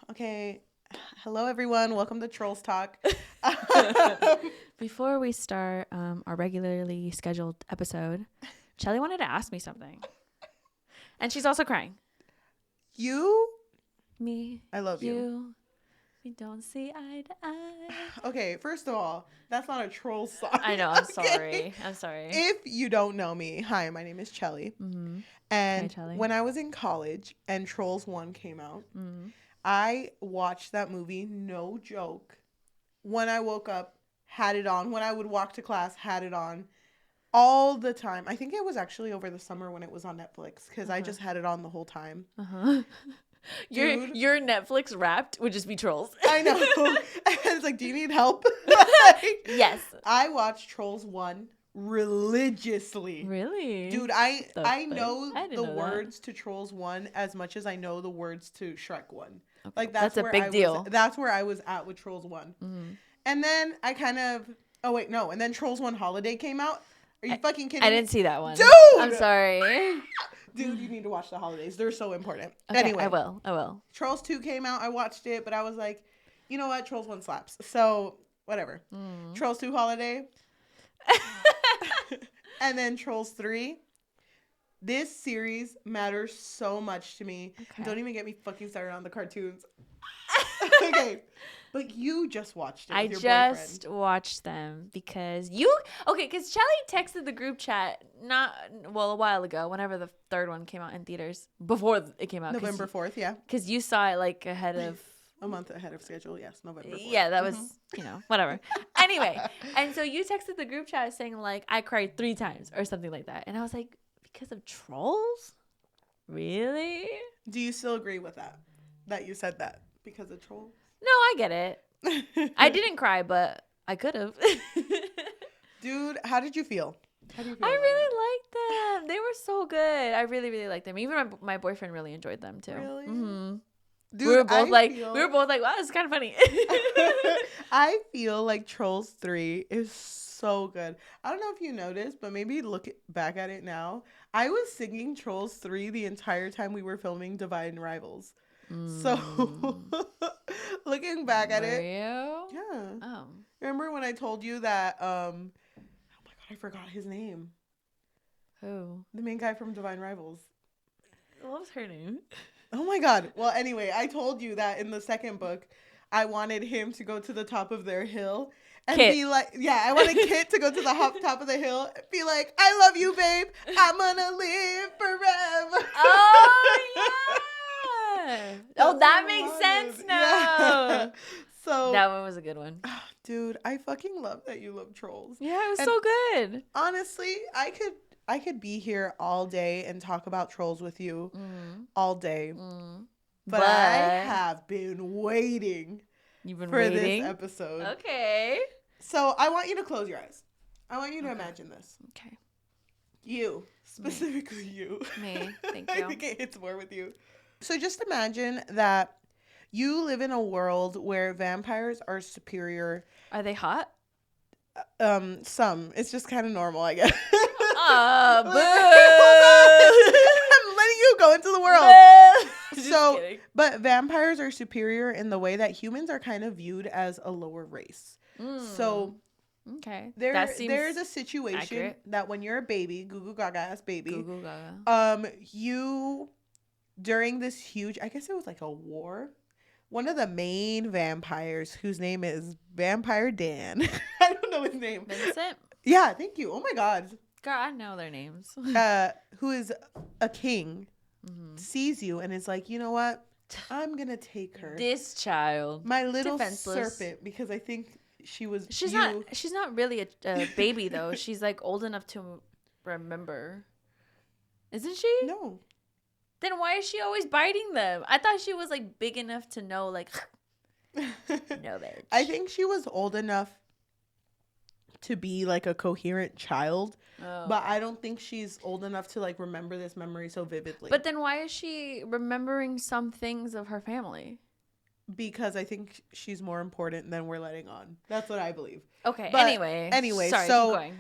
Okay. Hello, everyone. Welcome to Trolls Talk. Before we start our regularly scheduled episode, Cheli wanted to ask me something. And she's also crying. You? Me. I love you. We don't see eye to eye. Okay, first of all, that's not a troll song. I know. I'm Okay? sorry. If you don't know me, hi, my name is Cheli. Mm-hmm. And Hi, Cheli. when I was in college and Trolls 1 came out, I watched that movie, no joke. When I woke up, had it on. When I would walk to class, had it on. All the time. I think it was actually over the summer when it was on Netflix because I just had it on the whole time. Your Netflix Wrapped would just be Trolls. I know. It's like, do you need help? Yes. I watched Trolls 1 religiously. Really? Dude, I know I didn't the know words to Trolls 1 as much as I know the words to Shrek 1. Okay. Like that's a where big deal. That's where I was at with Trolls 1. Mm-hmm. And then I kind of and then Trolls 1 Holiday came out. Are you fucking kidding me? I didn't see that one. Dude! I'm sorry. Dude, you need to watch the holidays. They're so important. Okay, Anyway. I will. Trolls 2 came out. I watched it, but I was like, you know what? Trolls 1 slaps. So, whatever. Trolls 2 Holiday. And then Trolls 3. This series matters so much to me. Okay. Don't even get me fucking started on the cartoons. Okay. But you just watched it with your boyfriend. I just watched them because because Cheli texted the group chat a while ago, whenever the third one came out in theaters, before it came out. November 4th, yeah. Because you saw it like ahead of... A month ahead of schedule, yes, November 4th. Yeah, that was, whatever. Anyway, and so you texted the group chat saying like, I cried 3 times or something like that. And I was like, because of Trolls? Really? Do you still agree with that? That you said that because of Trolls? No, I get it. I didn't cry, but I could have. Dude, how did you feel? I really liked them. They were so good. I really, really liked them. Even my boyfriend really enjoyed them too. Really? Mm-hmm. Dude, we were both like, wow, it's kind of funny. I feel like Trolls 3 is so good. I don't know if you noticed, but maybe look back at it now. I was singing Trolls 3 the entire time we were filming Divine Rivals. So, looking back at it. Yeah. Oh. Remember when I told you that, oh my God, I forgot his name. Who? The main guy from Divine Rivals. What was her name? Oh my God. Well, anyway, I told you that in the second book, I wanted him to go to the top of their hill and Kit. be like, I wanted Kit to go to the top of the hill and be like, I love you, babe. I'm gonna live forever. Oh, yeah. That makes sense now. Yeah. So that one was a good one. Dude, I fucking love that you love Trolls. Yeah, it was so good. Honestly, I could be here all day and talk about Trolls with you all day. But I have been waiting this episode. Okay. So I want you to close your eyes. I want you to imagine this. Okay. You. Specifically you. Me. Thank you. I think it hits more with you. So just imagine that you live in a world where vampires are superior. Are they hot? Some. It's just kind of normal, I guess. Boo! I'm letting you go into the world. So, but vampires are superior in the way that humans are kind of viewed as a lower race. So, okay, there's a situation accurate. That when you're a baby, Goo Goo Gaga ass baby, you during this huge, I guess it was like a war. One of the main vampires, whose name is Vampire Dan. I don't know his name. Vincent? Yeah, thank you. Oh my God. Girl, I know their names. Who is a king, sees you and is like, you know what? I'm going to take her. This child. My little Serpent, because I think she's not really a baby though. She's like old enough to remember. Isn't she? No. Then why is she always biting them? I thought she was like big enough to know like no bitch. I think she was old enough to be like a coherent child, but I don't think she's old enough to like remember this memory so vividly. But then why is she remembering some things of her family? Because I think she's more important than we're letting on. That's what I believe. Okay. But anyway, sorry, so keep going.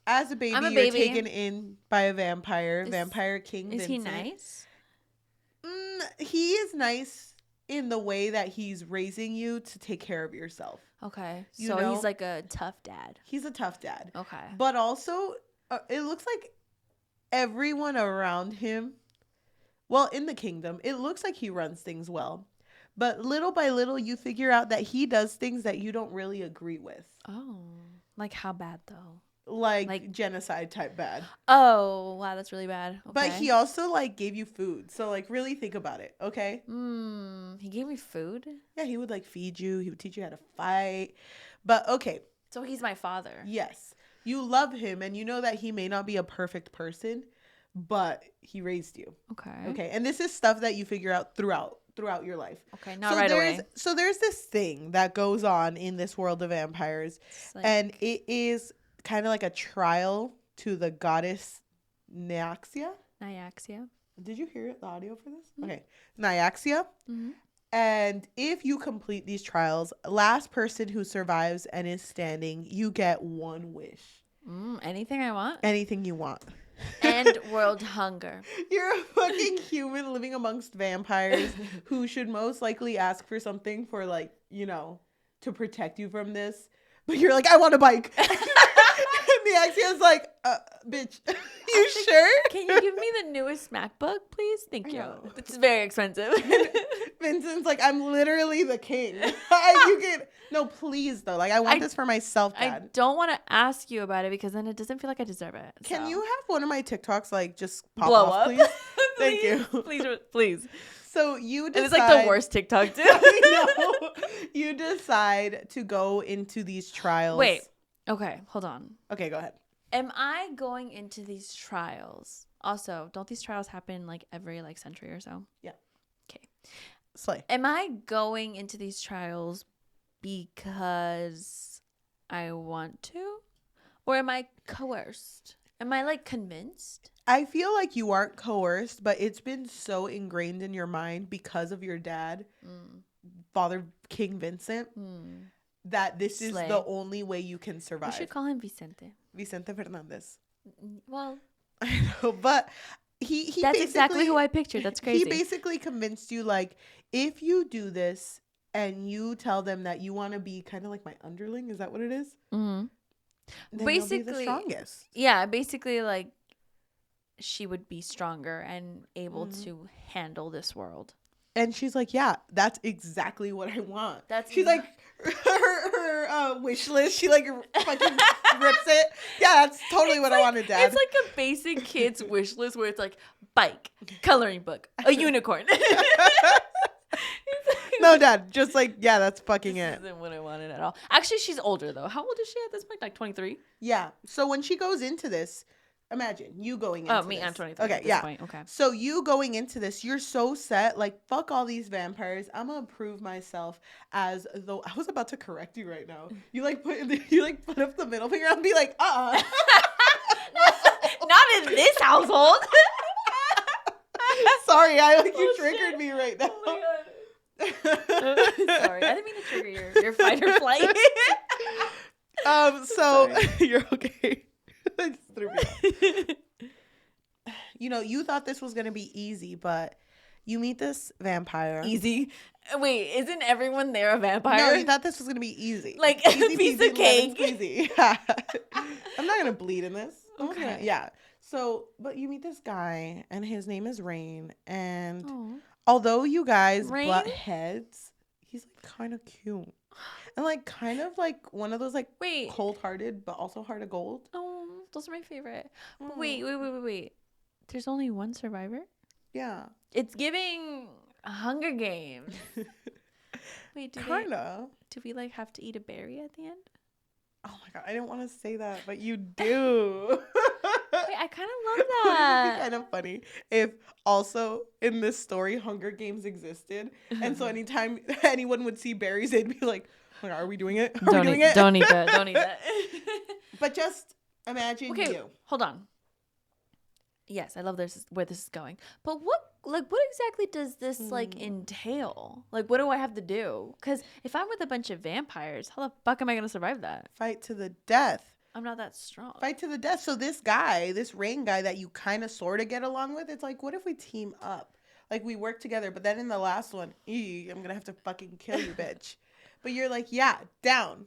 As a baby, you're taken in by a vampire king. Is he Vincent. nice? He is nice in the way that he's raising you to take care of yourself. Okay. You So know? he's like a tough dad. He's a tough dad. Okay. But also, it looks like everyone around him, well, in the kingdom, it looks like he runs things well. But little by little, you figure out that he does things that you don't really agree with. Oh. Like how bad though? Like genocide type bad. Oh, wow, that's really bad. Okay. But he also like gave you food. So like really think about it, okay? He gave me food? Yeah, he would like feed you. He would teach you how to fight. But okay. So he's my father. Yes. You love him and you know that he may not be a perfect person, but he raised you. Okay. Okay. And this is stuff that you figure out throughout your life. Okay, not right away. So there's this thing that goes on in this world of vampires, and it is kind of like a trial to the goddess Nyaxia. Nyaxia. Did you hear the audio for this? Mm-hmm. Okay. Nyaxia. Mm-hmm. And if you complete these trials, last person who survives and is standing, you get one wish. Anything I want? Anything you want. End world hunger. You're a fucking human living amongst vampires who should most likely ask for something for, like, you know, to protect you from this. But you're like, I want a bike. And the Axia's like, bitch, you sure? Can you give me the newest MacBook, please? Thank you. It's very expensive. Vincent's like, I'm literally the king. No, please, though. Like, I want this for myself, Dad. I don't want to ask you about it because then it doesn't feel like I deserve it. Can you have one of my TikToks, like, just pop blow off, up? please? Thank you. Please. So you decide. It's like the worst TikTok, too. I know. You decide to go into these trials. Wait. Okay, hold on. Okay, go ahead. Am I going into these trials? Also, don't these trials happen like every like century or so? Yeah. Okay. Slay. Am I going into these trials because I want to? Or am I coerced? Am I like convinced? I feel like you aren't coerced, but it's been so ingrained in your mind because of your dad, Father King Vincent, that this is the only way you can survive. We should call him Vicente. Vicente Fernandez. Well, I know, but that's exactly who I pictured. That's crazy. He basically convinced you, like, if you do this and you tell them that you want to be kind of like my underling, is that what it is? Mm-hmm. Then basically, you'll be the strongest. Yeah, basically, like, she would be stronger and able to handle this world. And she's like, yeah, that's exactly what I want. She's like, her wish list, she like fucking rips it. Yeah, that's totally what I wanted, Dad. It's like a basic kid's wish list where it's like bike, coloring book, a unicorn. No, Dad, just like, yeah, that's fucking it. This isn't what I wanted at all. Actually, she's older though. How old is she at this point? Like 23? Yeah. So when she goes into this, imagine you going into this. I'm 23 okay, at this yeah. point. Okay. So you going into this, you're so set, like, fuck all these vampires. I'm gonna prove myself as though I was about to correct you right now. You like put up the middle finger and be like, Not in this household. Sorry, you triggered me right now. Oh my God. Sorry, I didn't mean to trigger your fight or flight. So you're okay. Just threw me off. You know, you thought this was gonna be easy, but you meet this vampire. Easy? Wait, isn't everyone there a vampire? No, you thought this was gonna be easy. Like easy a piece peasy, of cake. Easy. Yeah. I'm not gonna bleed in this. Okay. Yeah. So, but you meet this guy, and his name is Rain, and although you guys butt heads, he's like kind of cute. And like kind of like one of those like cold-hearted but also heart of gold. Oh, those are my favorite. But wait. There's only one survivor? Yeah. It's giving Hunger Games. Wait, do we like have to eat a berry at the end? Oh my God, I didn't want to say that, but you do. Wait, I kind of love that. It would be kind of funny if also in this story Hunger Games existed, and so anytime anyone would see berries, they'd be like, oh, "Are we doing it? Are we doing it? Don't eat that. Don't eat that." But just imagine you. Hold on. Yes, I love where this is going. But what exactly does this like entail? Like, what do I have to do? Because if I'm with a bunch of vampires, how the fuck am I gonna survive that? Fight to the death. I'm not that strong. Fight to the death. So this guy, this Rain guy that you kind of sort of get along with, it's like, what if we team up? Like, we work together. But then in the last one, I'm going to have to fucking kill you, bitch. But you're like, yeah, down.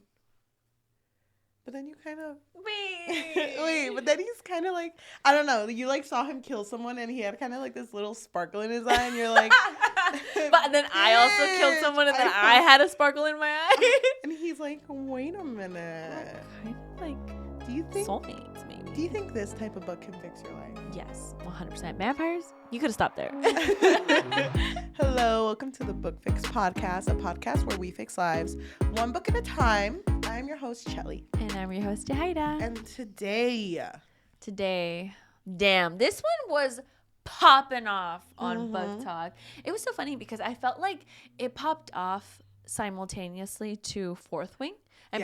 But then you kind of... Wait, but then he's kind of like... I don't know. You, like, saw him kill someone, and he had kind of, like, this little sparkle in his eye, and you're like... But then I also killed someone, and then I had a sparkle in my eye. And he's like, wait a minute. Kind of like Do you think... soulmates, maybe. Do you think this type of book can fix your life? Yes, 100%. Vampires? You could have stopped there. Hello, welcome to the Book Fix Podcast, a podcast where we fix lives one book at a time. I'm your host, Cheli. And I'm your host, Yajaira. And today, damn, this one was popping off on booktok. It was so funny because I felt like it popped off simultaneously to Fourth Wing. And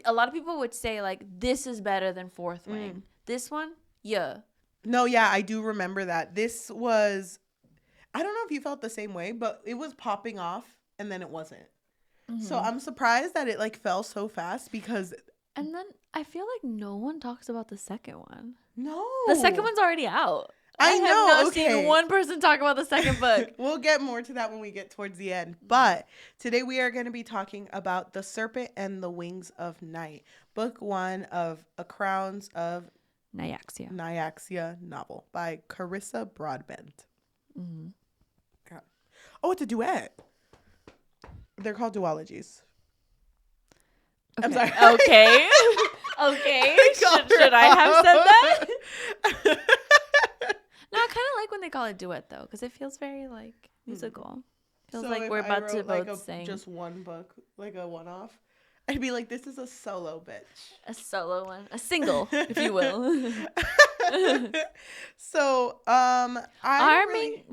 a lot of people would say, like, this is better than Fourth Wing. This one, yeah. No, yeah, I do remember that. This was, I don't know if you felt the same way, but it was popping off and then it wasn't. So I'm surprised that it, like, fell so fast because... And then I feel like no one talks about the second one. No. The second one's already out. I know, have not seen one person talk about the second book. We'll get more to that when we get towards the end. But today we are going to be talking about The Serpent and the Wings of Night, book 1 of A Crowns of Nyaxia novel by Carissa Broadbent. God. Oh, it's a duet. They're called duologies. Okay. I'm sorry. Okay. Okay. Should I have said that? No, I kind of like when they call it duet, though, because it feels very, like, musical. Feels so like we're about to both sing. Just one book, like a one-off, I'd be like, this is a solo, bitch. A solo one. A single, if you will. So,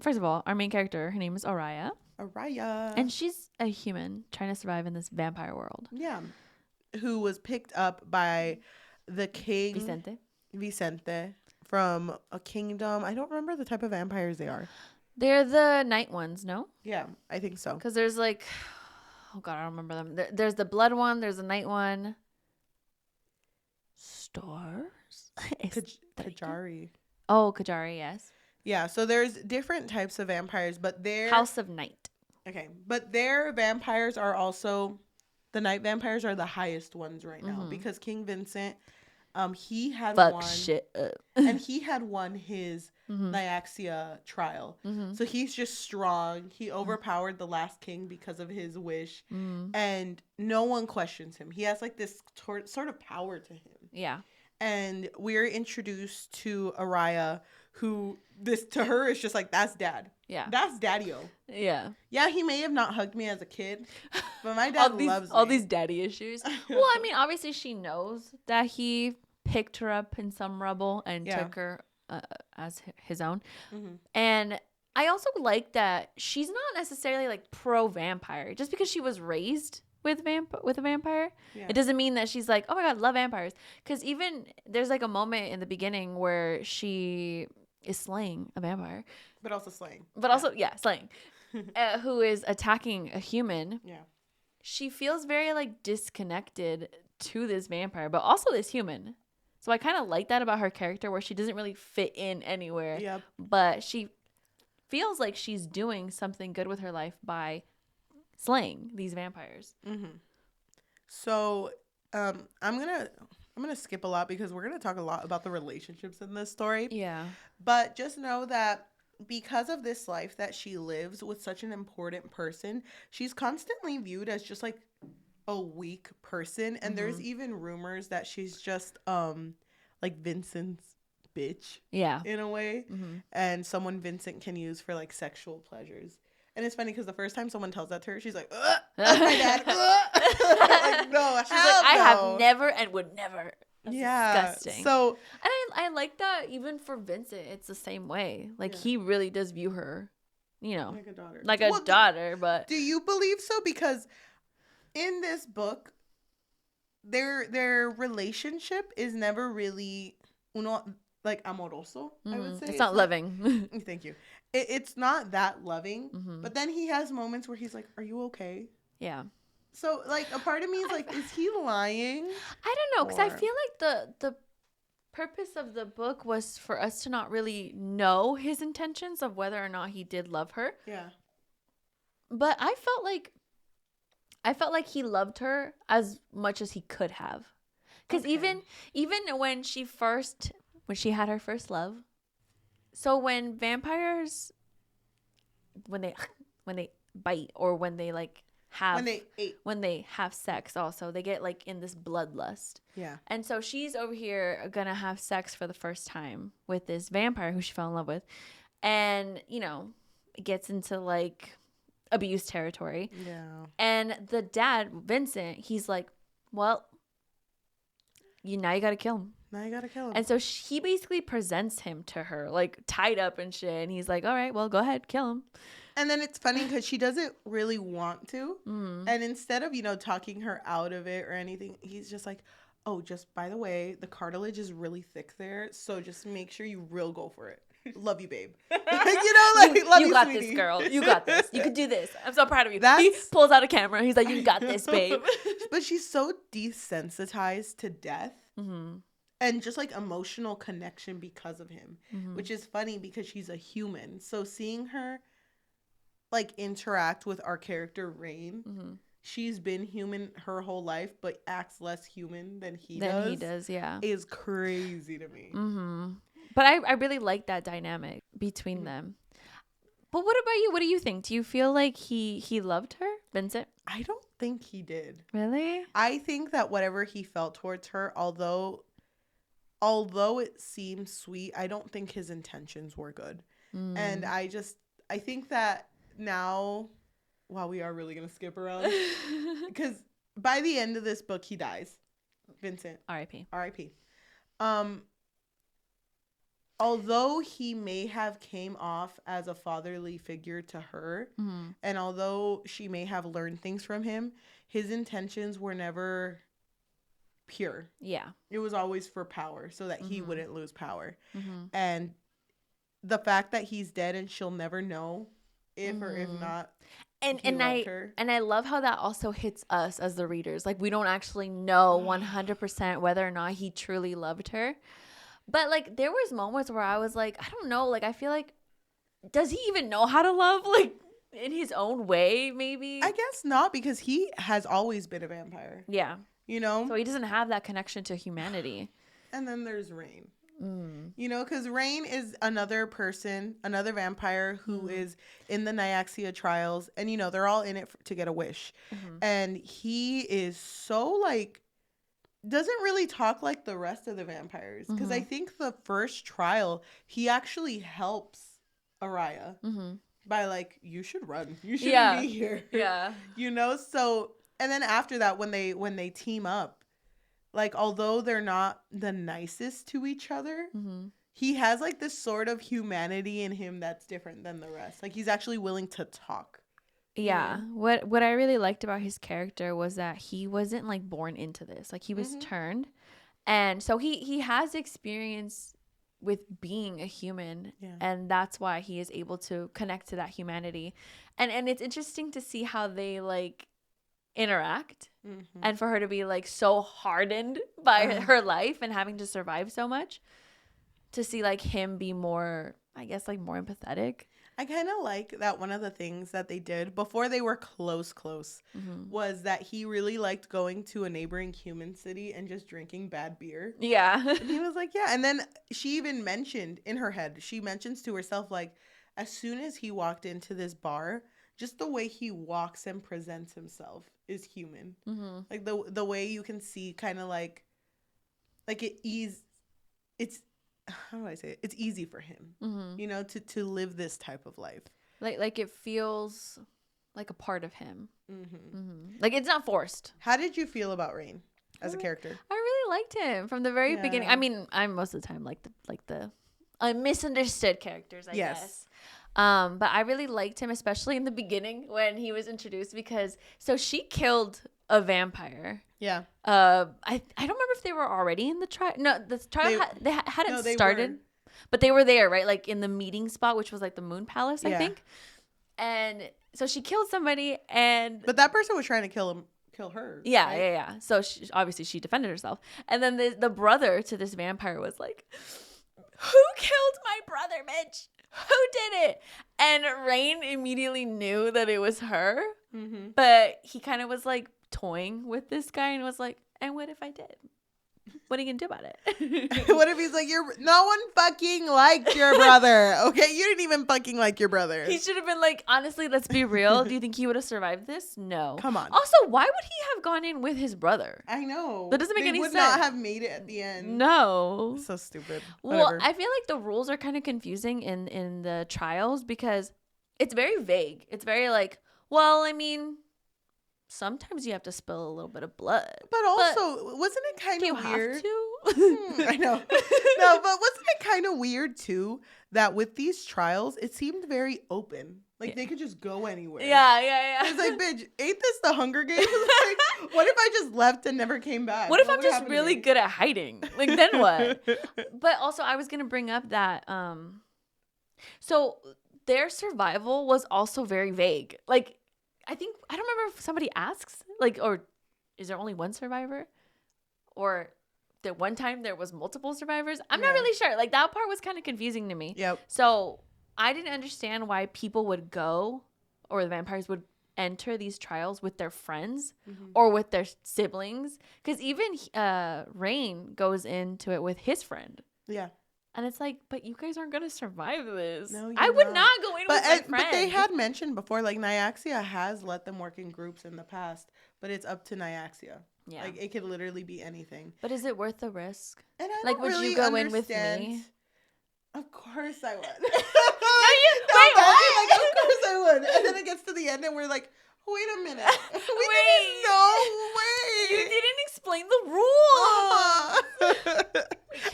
first of all, our main character, her name is Araya. Araya. And she's a human trying to survive in this vampire world. Yeah. Who was picked up by the king. Vicente. From a kingdom. I don't remember the type of vampires they are. They're the night ones, no? Yeah, I think so. Because there's like, oh God, I don't remember them. There's the blood one. There's the night one. Stars? Kajari. Oh, Kajari, yes. Yeah, so there's different types of vampires, but they're... House of Night. Okay, but their vampires are also... The night vampires are the highest ones right now because King Vincent... he had Fuck shit up. And he had won his Nyaxia trial. So he's just strong. He overpowered the last king because of his wish. And no one questions him. He has like this sort of power to him. Yeah. And we're introduced to Araya, who to her is just like, that's dad. Yeah. That's daddy-o. Yeah. Yeah, he may have not hugged me as a kid, but my dad loves me. All these daddy issues. Well, I mean, obviously she knows that he picked her up in some rubble and took her as his own. And I also like that she's not necessarily like pro-vampire. Just because she was raised with a vampire, it doesn't mean that she's like, oh my God, love vampires. Because even there's like a moment in the beginning where she is slaying a vampire. But also slaying. Slaying. Who is attacking a human. Yeah. She feels very like disconnected to this vampire, but also this human. So I kind of like that about her character where she doesn't really fit in anywhere. Yep. But she feels like she's doing something good with her life by slaying these vampires. So I'm gonna skip a lot because we're gonna talk a lot about the relationships in this story. Yeah. But just know that because of this life that she lives with such an important person, she's constantly viewed as just like a weak person. And there's even rumors that she's just like Vincent's bitch. Yeah. In a way. And someone Vincent can use for like sexual pleasures. And it's funny because the first time someone tells that to her, she's like, ugh, that's my dad. Like, no, she's like, I have never and would never. That's disgusting. So, and I like that even for Vincent, it's the same way. Like he really does view her, like a daughter. Like a daughter, but do you believe so? Because in this book, their relationship is never really like amoroso, I would say. It's not loving. Thank you. It's not that loving, but then he has moments where he's like, are you okay? Yeah. So, like, a part of me is like, is he lying? I don't know, because I feel like purpose of the book was for us to not really know his intentions of whether or not he did love her. Yeah. But I felt like he loved her as much as he could have. Because even when she had her first love, so when vampires, when they bite, or when they like have when they have sex, also they get like in this bloodlust. Yeah. And so she's over here gonna have sex for the first time with this vampire who she fell in love with, and it gets into like abuse territory. Yeah. And the dad, Vincent, he's like, well, now you gotta kill him. And so he basically presents him to her like tied up and shit, and he's like, all right, well, go ahead, kill him. And then it's funny because she doesn't really want to. And instead of, talking her out of it or anything, he's just like, oh, just by the way, the cartilage is really thick there. So just make sure you real go for it. Love you, babe. Love you got sweetie. this, girl. You got this. You can do this. I'm so proud of you. He pulls out a camera. He's like, you got this, babe. But she's so desensitized to death. And just like emotional connection because of him. Which is funny because she's a human. So seeing her like interact with our character Rain, she's been human her whole life but acts less human than he does, yeah, is crazy to me. But I really like that dynamic between them. But what about you? What do you think? Do you feel like he loved her, Vincent? I don't think he did. Really? I think that whatever he felt towards her, although it seemed sweet, I don't think his intentions were good. And I think that now, wow, we are really going to skip around. Because by the end of this book, he dies. Vincent. R.I.P. Although he may have came off as a fatherly figure to her, and although she may have learned things from him, his intentions were never pure. Yeah. It was always for power, so that he wouldn't lose power. And the fact that he's dead and she'll never know if or if not and I love how that also hits us as the readers. Like, we don't actually know 100% whether or not he truly loved her. But like, there was moments where I was like, I don't know, like, I feel like, does he even know how to love, like, in his own way, maybe? I guess not, because he has always been a vampire. Yeah. So he doesn't have that connection to humanity. And then there's Rain. Because Rain is another vampire who is in the Nyaxia trials, and they're all in it to get a wish. And he is so like, doesn't really talk like the rest of the vampires, because I think the first trial he actually helps Araya by like, you should run, you shouldn't be here. So, and then after that, when they team up, like, although they're not the nicest to each other, he has like this sort of humanity in him that's different than the rest. Like, he's actually willing to talk. Yeah. What I really liked about his character was that he wasn't like born into this. Like, he was turned. And so he has experience with being a human. Yeah. And that's why he is able to connect to that humanity. And it's interesting to see how they like interact, and for her to be like so hardened by her life and having to survive so much, to see like him be more, I guess, like more empathetic. I kind of like that one of the things that they did before they were close was that he really liked going to a neighboring human city and just drinking bad beer. Yeah. And he was like, yeah. And then she even mentioned in her head, she mentions to herself, like, as soon as he walked into this bar, just the way he walks and presents himself is human. Like the way you can see kind of like it's how do I say it? It's easy for him, to live this type of life. Like it feels like a part of him. Like, it's not forced. How did you feel about Rain as a character? I really liked him from the very beginning. I mean, I'm most of the time like the misunderstood characters, I guess. But I really liked him, especially in the beginning when he was introduced, because she killed a vampire. Yeah. I don't remember if they were already in the trial. No, the trial hadn't started, but they were there, right? Like in the meeting spot, which was like the Moon Palace, I think. And so she killed somebody, but that person was trying to kill kill her. Yeah, right? yeah. So obviously she defended herself. And then the brother to this vampire was like, who killed my brother, bitch? Who did it? And Rain immediately knew that it was her. Mm-hmm. But he kind of was like toying with this guy and was like, and what if I did? What are you gonna do about it? What if he's like, no one fucking liked your brother. Okay, you didn't even fucking like your brother. He should have been like, honestly, let's be real. Do you think he would have survived this? No. Come on. Also, why would he have gone in with his brother? I know. That doesn't make any sense. sense. They would not have made it at the end. No. So stupid. Well, Whatever. I feel like the rules are kind of confusing in the trials because it's very vague. It's very like, well, I mean, sometimes you have to spill a little bit of blood. But also, wasn't it kind of weird? Have to? I know. No, but wasn't it kind of weird too that with these trials, it seemed very open. Like they could just go anywhere. Yeah. It's like, bitch, ain't this the Hunger Games? Like, what if I just left and never came back? What if I'm just really good at hiding? Like, then what? But also, I was going to bring up that, so their survival was also very vague. Like, I don't remember if somebody asks, like, or is there only one survivor? Or that one time there was multiple survivors? I'm not really sure. Like, that part was kind of confusing to me. Yep. So I didn't understand why people would go, or the vampires would enter these trials with their friends or with their siblings. Because even Rain goes into it with his friend. Yeah. And it's like, but you guys aren't going to survive this. No, I would not go in with my friend. But they had mentioned before, like, Nyaxia has let them work in groups in the past. But it's up to Nyaxia. Yeah. Like, it could literally be anything. But is it worth the risk? And I like, don't would really you go understand. in with me? Of course I would. Wait, what? Like, of course I would. And then it gets to the end and we're like, wait a minute. We didn't know. Wait. You didn't explain the rules.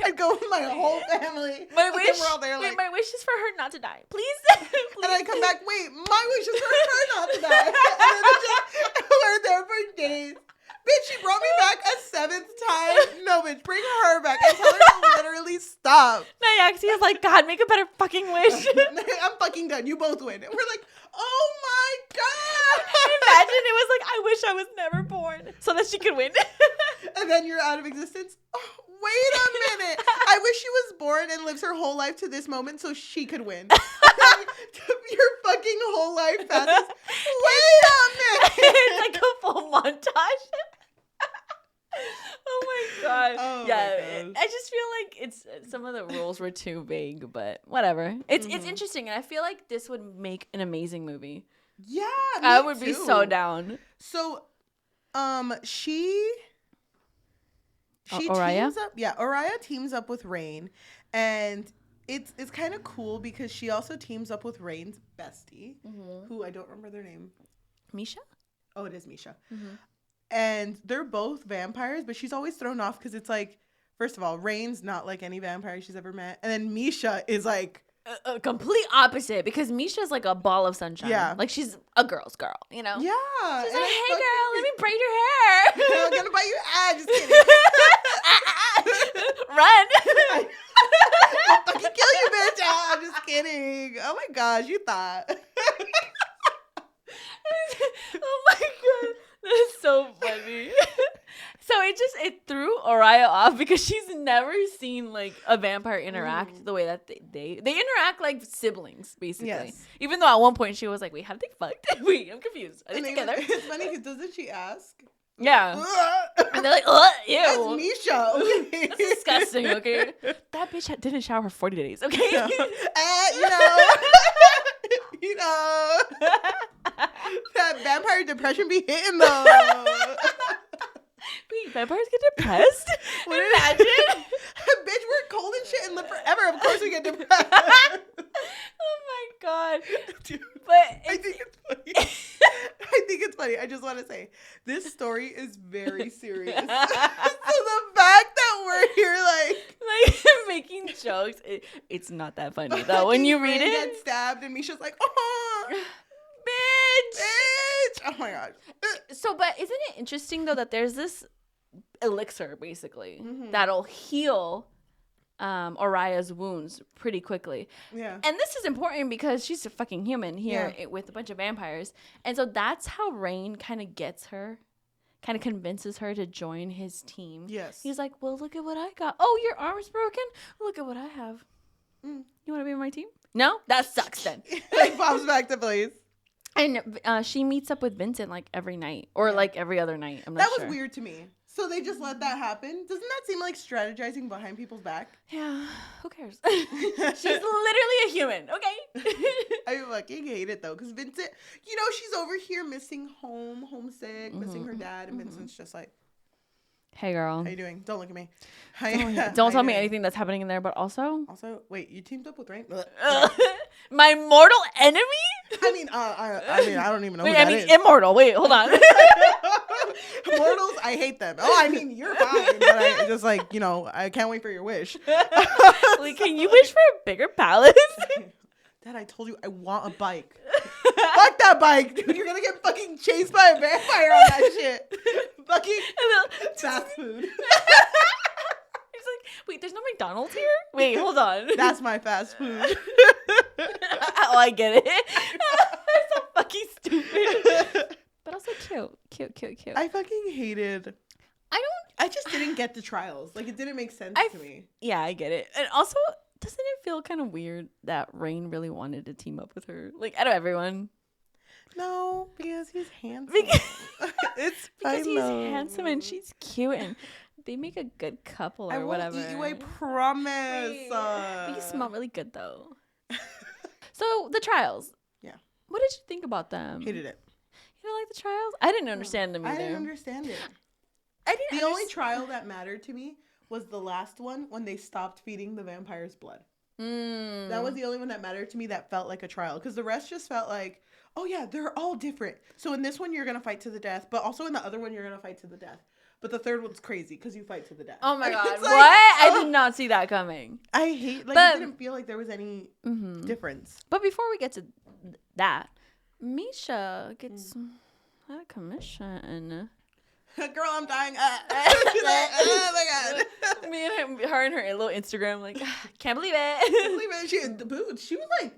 I'd go with my whole family. My wish, we're all there like, my wish is for her not to die. Please. And I come back, wait, my wish is for her not to die. And then we're there for days. Bitch, she brought me back a seventh time. No, bitch, bring her back and tell her to literally stop. Nyaxia is like, God, make a better fucking wish. I'm fucking done. You both win. And we're like, oh my God. Imagine it was like, I wish I was never born so that she could win. And then you're out of existence. Oh, wait a minute. I wish she was born and lives her whole life to this moment so she could win. Your fucking whole life passes. Wait a minute. It's like a full montage. Oh my God. Oh yeah. my I just feel like it's some of the rules were too vague, but whatever. It's interesting, and I feel like this would make an amazing movie. Yeah, I would be so down. So, she Oriah? teams up. Yeah, Oriah teams up with Rain, and it's kind of cool because she also teams up with Rain's bestie, who I don't remember their name. Misha? Oh, it is Misha. And they're both vampires, but she's always thrown off because it's like, first of all, Rain's not like any vampire she's ever met, and then Misha is like a complete opposite because Misha's like a ball of sunshine. Yeah, like she's a girl's girl, you know. Yeah, she's like, hey girl, let me braid your hair. I'm gonna buy you just kidding. Run. I'll fucking kill you, bitch. I'm just kidding. Oh my gosh, you thought. Oh my God. That is so funny. So it threw Oriah off because she's never seen like a vampire interact the way that they interact like siblings, basically. Yes. Even though at one point she was like, wait, have they fucked? Wait, I'm confused. Are they together? It's funny because doesn't she ask? Yeah. And they're like, ew. That's Misha. Okay. That's disgusting, okay? That bitch didn't shower for 40 days, okay? No. You know. That vampire depression be hitting though. Wait, vampires get depressed? Imagine. Bitch, we're cold and shit and live forever. Of course we get depressed. Oh my God. Dude, but I think it's funny. I just want to say, this story is very serious. So the fact that we're here like making jokes, it's not that funny though. When you read it, get stabbed and Misha's like, oh, bitch. Oh my God. So, but isn't it interesting though that there's this elixir basically that'll heal Oriah's wounds pretty quickly. Yeah. And this is important because she's a fucking human here with a bunch of vampires. And so that's how Rain kind of gets her. kind of convinces her to join his team. Yes. He's like, well, look at what I got. Oh, your arm's broken? Look at what I have. You want to be on my team? No? That sucks then. It pops back to place. And she meets up with Vincent like every night or like every other night. I'm not sure. That was weird to me. So they just let that happen? Doesn't that seem like strategizing behind people's back? Yeah. Who cares? She's literally a human. Okay. I fucking hate it though. Because Vincent, you know, she's over here missing home, homesick, missing her dad. And Vincent's just like, hey, girl. how you doing? Don't look at me. Don't tell me anything that's happening in there, but also. Also, wait, you teamed up with Rain? My mortal enemy? I don't even know Wait, who that is. immortal. Wait, hold on. Mortals, I hate them. Oh, I mean, you're fine. But I just like, you know, I can't wait for your wish. Like, can you wish for a bigger palace? Dad, I told you I want a bike. Fuck that bike, dude. You're gonna get fucking chased by a vampire on that shit. Fucking fast food. He's like, wait, there's no McDonald's here? Wait, hold on. That's my fast food. Oh, I get it. That's so fucking stupid. But also cute. I fucking hated. I just didn't get the trials. Like, it didn't make sense to me. Yeah, I get it. And also, doesn't it feel kind of weird that Rain really wanted to team up with her? Like, out of everyone. No, because he's handsome. It's because he's handsome and she's cute and they make a good couple or whatever. I won't eat you, I promise. But you smell really good though. So the trials. Yeah. What did you think about them? Hated it. You don't like the trials? I didn't understand them either. I didn't understand it. The only trial that mattered to me was the last one when they stopped feeding the vampires blood. That was the only one that mattered to me that felt like a trial. Because the rest just felt like, oh yeah, they're all different. So in this one, you're going to fight to the death. But also in the other one, you're going to fight to the death. But the third one's crazy because you fight to the death. Oh my God. Like, what? I did not see that coming. I hate, it didn't feel like there was any difference. But before we get to that, Misha gets out of commission. Girl, I'm dying. Oh my God. Me and her and her little Instagram, like, can't believe it. She was like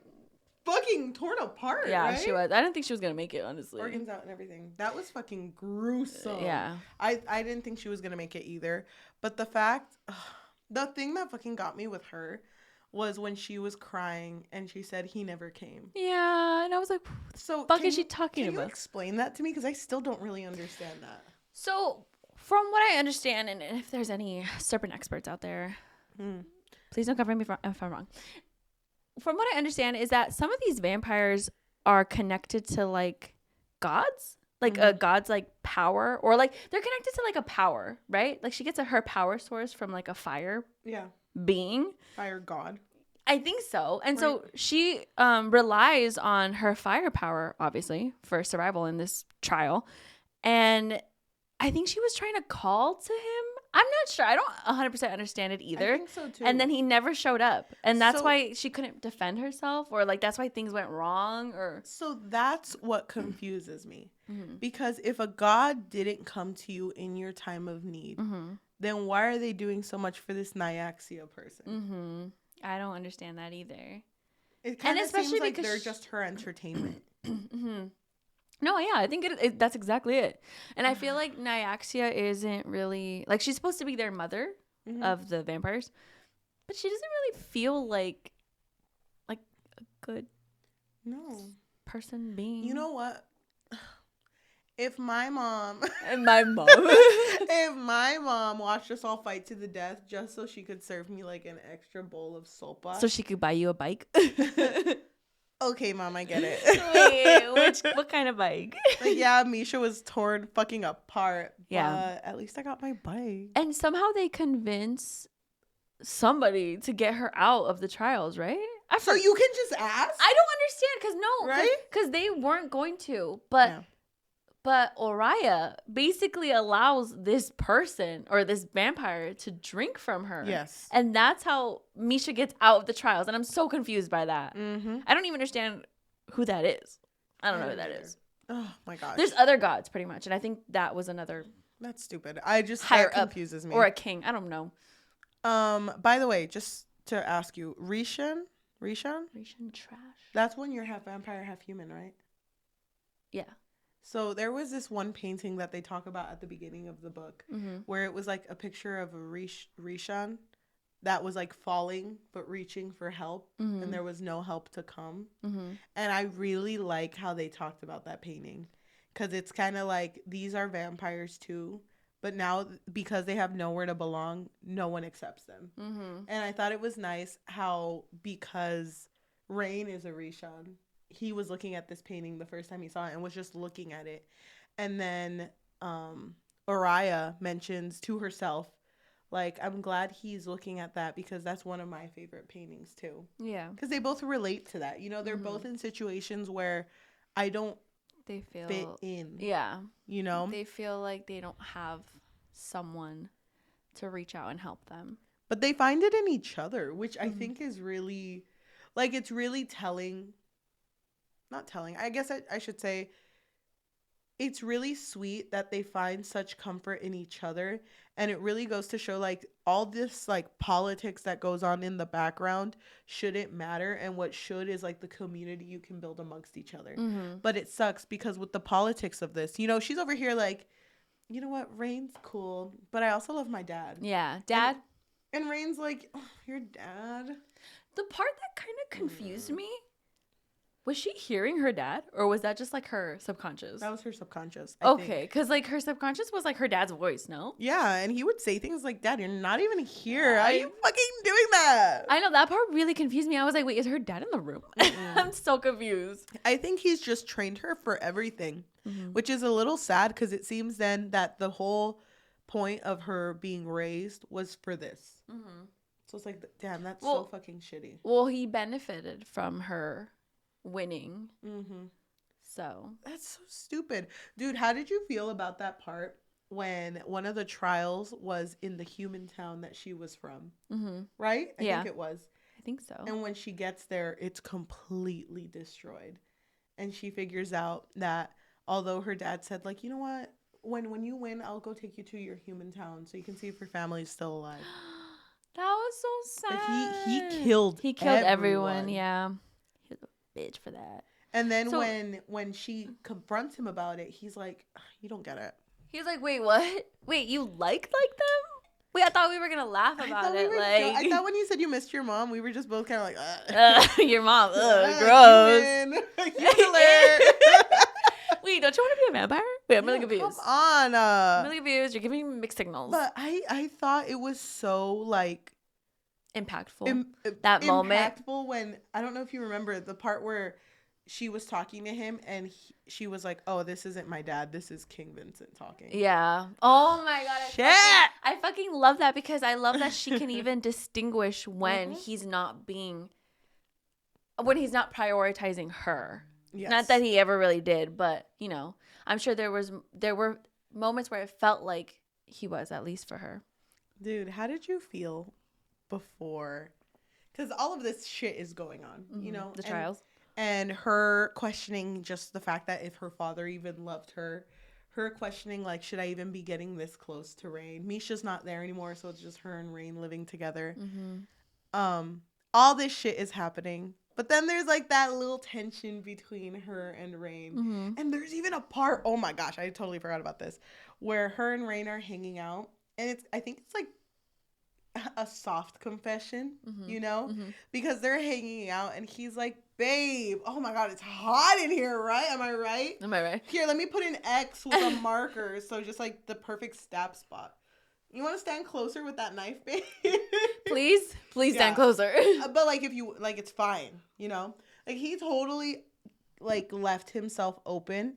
fucking torn apart. Yeah, right? she was. I didn't think she was gonna make it, honestly. Organs out and everything. That was fucking gruesome. Yeah. I didn't think she was gonna make it either. But the thing that fucking got me with her was when she was crying and she said he never came. Yeah, and I was like, so fuck is she talking about? Can you explain that to me? Because I still don't really understand that. So, from what I understand, and if there's any serpent experts out there, please don't cover me if I'm wrong. From what I understand is that some of these vampires are connected to, like, gods. Like, a god's, like, power. Or, like, they're connected to, like, a power, right? Like, she gets her power source from, like, a fire being. Fire god. I think so. And so she relies on her fire power, obviously, for survival in this trial. And I think she was trying to call to him. I'm not sure. I don't 100% understand it either. I think so too. And then he never showed up. And that's why she couldn't defend herself, or like that's why things went wrong. Or so that's what confuses me. Because if a god didn't come to you in your time of need, then why are they doing so much for this Nyaxia person? I don't understand that either. It kind of seems like they're just her entertainment. No, yeah, I think that's exactly it. And I feel like Nyaxia isn't really... Like, she's supposed to be their mother of the vampires. But she doesn't really feel like a good person being. You know what? If my mom... if my mom watched us all fight to the death just so she could serve me, like, an extra bowl of sopa... So she could buy you a bike? Okay, Mom, I get it. Wait, what kind of bike? Like, yeah, Misha was torn fucking apart. Yeah. But at least I got my bike. And somehow they convince somebody to get her out of the trials, right? So you can just ask? I don't understand, right? Because they weren't going to. But Oriya basically allows this person or this vampire to drink from her. Yes. And that's how Misha gets out of the trials. And I'm so confused by that. I don't even understand who that is. I don't know who that is. Oh, my gosh. There's other gods, pretty much. And I think that was another... That's stupid. That confuses me. Or a king. I don't know. By the way, just to ask you, Rishan trash. That's when you're half vampire, half human, right? Yeah. So there was this one painting that they talk about at the beginning of the book where it was like a picture of a Rishan that was like falling but reaching for help and there was no help to come. And I really like how they talked about that painting because it's kind of like these are vampires too, but now because they have nowhere to belong, no one accepts them. And I thought it was nice how because Rain is a Rishan, he was looking at this painting the first time he saw it and was just looking at it. And then Araya mentions to herself, like, I'm glad he's looking at that because that's one of my favorite paintings too. Yeah. Because they both relate to that. You know, they're both in situations where I don't fit in. Yeah. You know? They feel like they don't have someone to reach out and help them. But they find it in each other, which I think is really, like, it's really telling. Not telling. I guess I should say it's really sweet that they find such comfort in each other. And it really goes to show, like, all this, like, politics that goes on in the background shouldn't matter. And what should is, like, the community you can build amongst each other. But it sucks because with the politics of this, you know, she's over here like, you know what? Rain's cool, but I also love my dad. Yeah. Dad. And Rain's like, oh, your dad. The part that kind of confused me, was she hearing her dad or was that just like her subconscious? That was her subconscious. Okay, because like her subconscious was like her dad's voice, no? Yeah, and he would say things like, Dad, you're not even here. How are you fucking doing that? I know, that part really confused me. I was like, wait, is her dad in the room? I'm so confused. I think he's just trained her for everything, which is a little sad because it seems then that the whole point of her being raised was for this. So it's like, damn, that's so fucking shitty. Well, he benefited from her winning. So that's so stupid. Dude, how did you feel about that part when one of the trials was in the human town that she was from? Right? I think it was. I think so. And when she gets there, it's completely destroyed. And she figures out that although her dad said, like, you know what? When you win, I'll go take you to your human town so you can see if your family's still alive. That was so sad. Like he killed everyone. Yeah. He was a bitch for that. And then when she confronts him about it, he's like, you don't get it. He's like, wait, what? Wait, you like them? Wait, I thought we were gonna laugh about it. I thought when you said you missed your mom, we were just both kind of like, your mom, gross. Wait, don't you want to be a vampire? Wait, I'm really confused. Come on. I'm really confused. You're giving me mixed signals. But I thought it was so like impactful. That moment. Impactful when, I don't know if you remember the part where she was talking to him and she was like, oh, this isn't my dad. This is King Vincent talking. Yeah. Oh my God. I fucking love that because I love that she can even distinguish when he's not prioritizing her. Yes. Not that he ever really did, but you know, I'm sure there were moments where it felt like he was, at least for her. Dude, how did you feel before? Because all of this shit is going on, you know? The trials. And her questioning just the fact that if her father even loved her. Her questioning, like, should I even be getting this close to Rain? Misha's not there anymore, so it's just her and Rain living together. All this shit is happening. But then there's, like, that little tension between her and Rain. And there's even a part, oh my gosh, I totally forgot about this, where her and Rain are hanging out. And I think it's, like, a soft confession, you know? Because they're hanging out, and he's like, babe, oh my God, it's hot in here, right? Am I right? Here, let me put an X with a marker, so just, like, the perfect stab spot. You want to stand closer with that knife, babe? Please stand closer. But, like, if you, like, it's fine, you know? Like, he totally, like, left himself open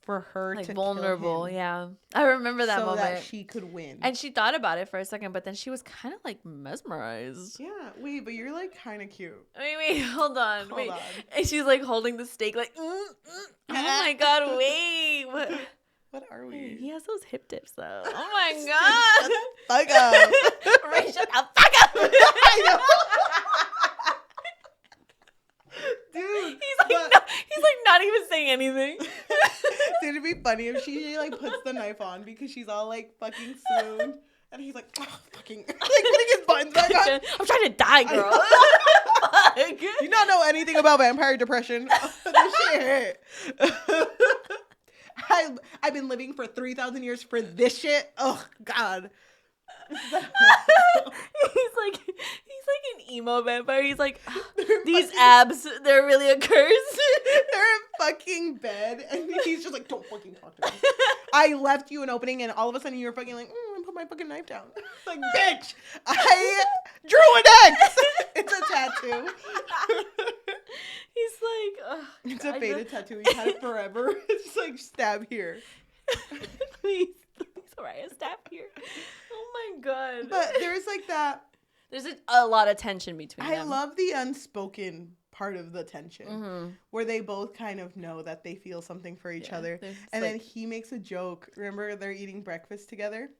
for her to vulnerable, kill him. Yeah. I remember that moment. So that she could win. And she thought about it for a second, but then she was kind of, like, mesmerized. Yeah. Wait, but you're, like, kind of cute. Wait, hold on. And she's, like, holding the steak, like, oh my God, wait. What are we? He has those hip dips, though. Oh, my God. Fuck up. Ray, shut the fuck up. I know. Dude. He's like not even saying anything. Dude, it'd be funny if she, like, puts the knife on because she's all, like, fucking swooned. And he's like, oh, fucking, like, putting his buttons back on. I'm trying to die, girl. Do you not know anything about vampire depression? This shit hurt. I've been living for 3,000 years for this shit. Oh God. He's like an emo vampire. He's like, these abs, they're really a curse. They're in fucking bed, and he's just like, don't fucking talk to me. I left you an opening, and all of a sudden you're fucking like, I put my fucking knife down. Like, bitch, I drew an X. It's a tattoo. He's like, oh, it's a faded tattoo. He's had it forever. It's just like, stab here. Please, Soraya, stab here. Oh my God. But there's like that. There's a lot of tension between them. I love the unspoken part of the tension where they both kind of know that they feel something for each other. And then he makes a joke. Remember, they're eating breakfast together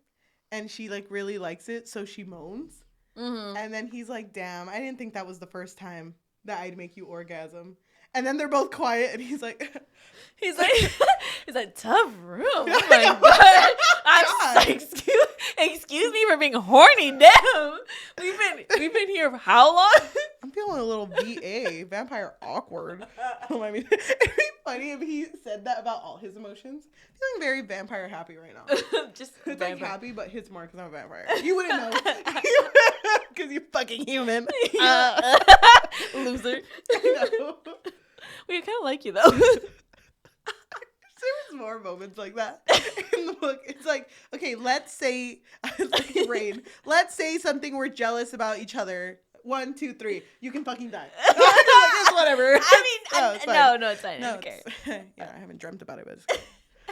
and she like really likes it. So she moans. And then he's like, damn, I didn't think that was the first time that I'd make you orgasm. And then they're both quiet and he's like, he's like, tough room. Oh my God. I'm like, excuse me for being horny. Damn. We've been here for how long? I'm feeling a little VA, vampire awkward. I mean, it'd be funny if he said that about all his emotions. Feeling very vampire happy right now. Just it's like happy, but hits more because I'm a vampire. You wouldn't know. Because you're fucking human. Loser. I know. We kind of like you though. There's more moments like that in the book. It's like, okay, let's say, like Rain, let's say something we're jealous about each other. 1, 2, 3. You can fucking die. Like, it's whatever. I mean, no, it's fine. No, I don't care. Yeah, I haven't dreamt about it, but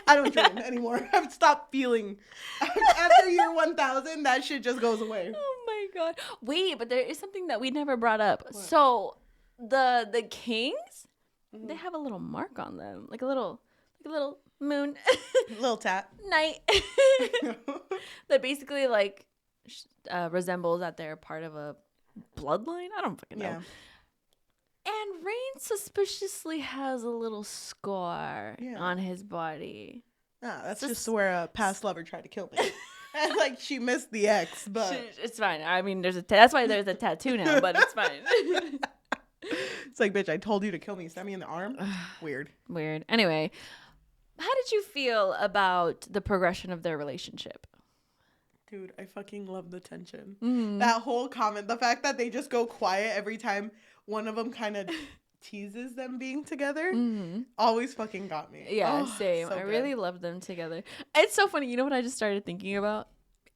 I don't dream anymore. I've stopped feeling. After year 1,000, that shit just goes away. Oh my God. Wait, but there is something that we never brought up. What? So the kings, they have a little mark on them, like a little moon, little tat night that basically like resembles that they're part of a bloodline. I don't fucking know. Yeah. And Rain suspiciously has a little scar on his body. Ah, that's just where a past lover tried to kill me. And like she missed the ex, but it's fine. I mean, that's why there's a tattoo now, but it's fine. It's like, bitch, I told you to kill me. Stab me in the arm. Weird. Anyway, how did you feel about the progression of their relationship? Dude, I fucking love the tension. That whole comment, the fact that they just go quiet every time one of them kind of teases them being together, always fucking got me. Yeah, same. I really love them together. It's so funny. You know what I just started thinking about?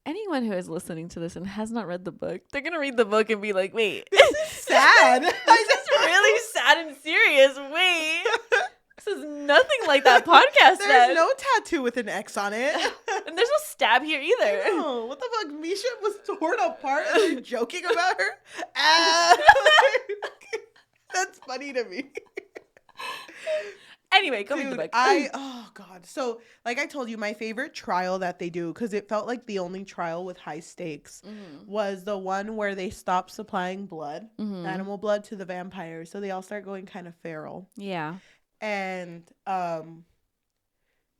Anyone who is listening to this and has not read the book, they're going to read the book and be like, wait. This is sad. This is really sad and serious. Wait. This is nothing like that podcast There's no tattoo with an X on it. And there's no stab here either. Oh, what the fuck? Misha was torn apart and you're joking about her? That's funny to me. Anyway, go read the book. Oh God. So, like I told you, my favorite trial that they do, because it felt like the only trial with high stakes, was the one where they stop supplying blood, animal blood, to the vampires. So they all start going kind of feral. Yeah. And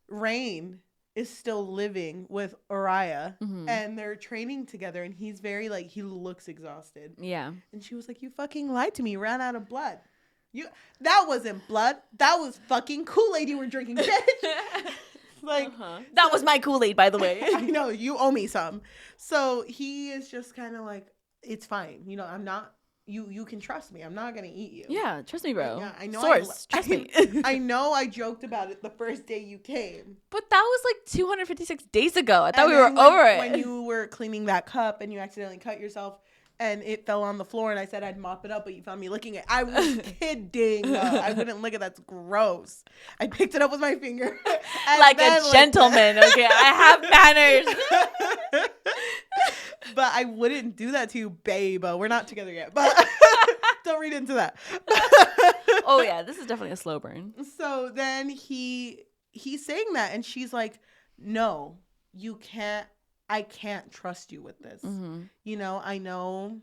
Rain is still living with Uriah, and they're training together, and he's very, like, he looks exhausted. Yeah. And she was like, you fucking lied to me. You ran out of blood. That wasn't blood. That was fucking Kool-Aid you were drinking, bitch. Like, that was my Kool-Aid, by the way. I know, you owe me some. So he is just kind of like, it's fine. You know, I'm not, you can trust me. I'm not going to eat you. Yeah, trust me, bro. Yeah, I know. Trust me. I know I joked about it the first day you came. But that was like 256 days ago. I thought we were over it. When you were cleaning that cup and you accidentally cut yourself and it fell on the floor and I said I'd mop it up, but you found me licking it. I was kidding. I wouldn't lick it. That's gross. I picked it up with my finger. Like a gentleman, okay? I have manners. But I wouldn't do that to you, babe. We're not together yet. But don't read into that. Oh, yeah. This is definitely a slow burn. So then he's saying that and she's like, no, you can't. I can't trust you with this. You know, I know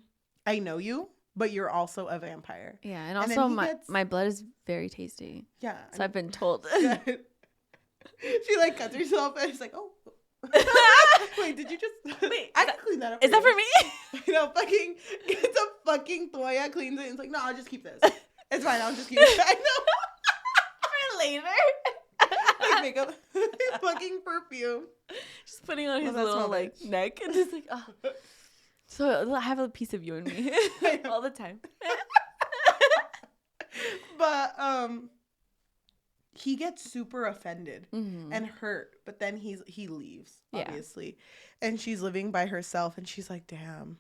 you, but you're also a vampire. Yeah, and also my blood is very tasty. Yeah. So I've been told. She like cuts herself and it's like, oh. Wait, did you just wait? I can clean that up. Is that for me? You know, fucking gets a fucking toya, cleans it, and it's like, no, I'll just keep this. It's fine, I'll just keep it. I know. For later. Like, makeup, fucking perfume. Just putting on his little like neck and just like, oh. So I have a piece of you and me all the time. But he gets super offended and hurt, but then he leaves, obviously. And she's living by herself and she's like, damn,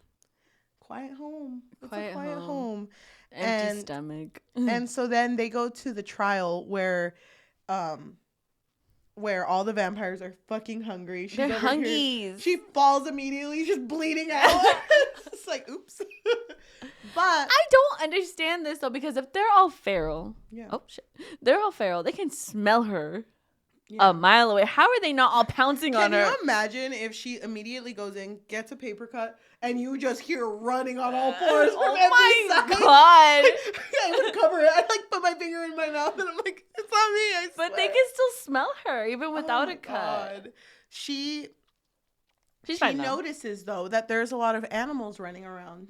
quiet home. It's a quiet home. Empty stomach. And so then they go to the trial where all the vampires are fucking hungry. They're hungies. She falls immediately, just bleeding out. It's like, oops. But I don't understand this though, because if they're all feral, they're all feral. They can smell her a mile away. How are they not all pouncing on her? Can you imagine if she immediately goes in, gets a paper cut, and you just hear running on all fours from every side? God! I would cover it. I like put my finger in my mouth, and I'm like, it's not me. I swear. But they can still smell her even without a cut. God. She fine, notices though that there's a lot of animals running around,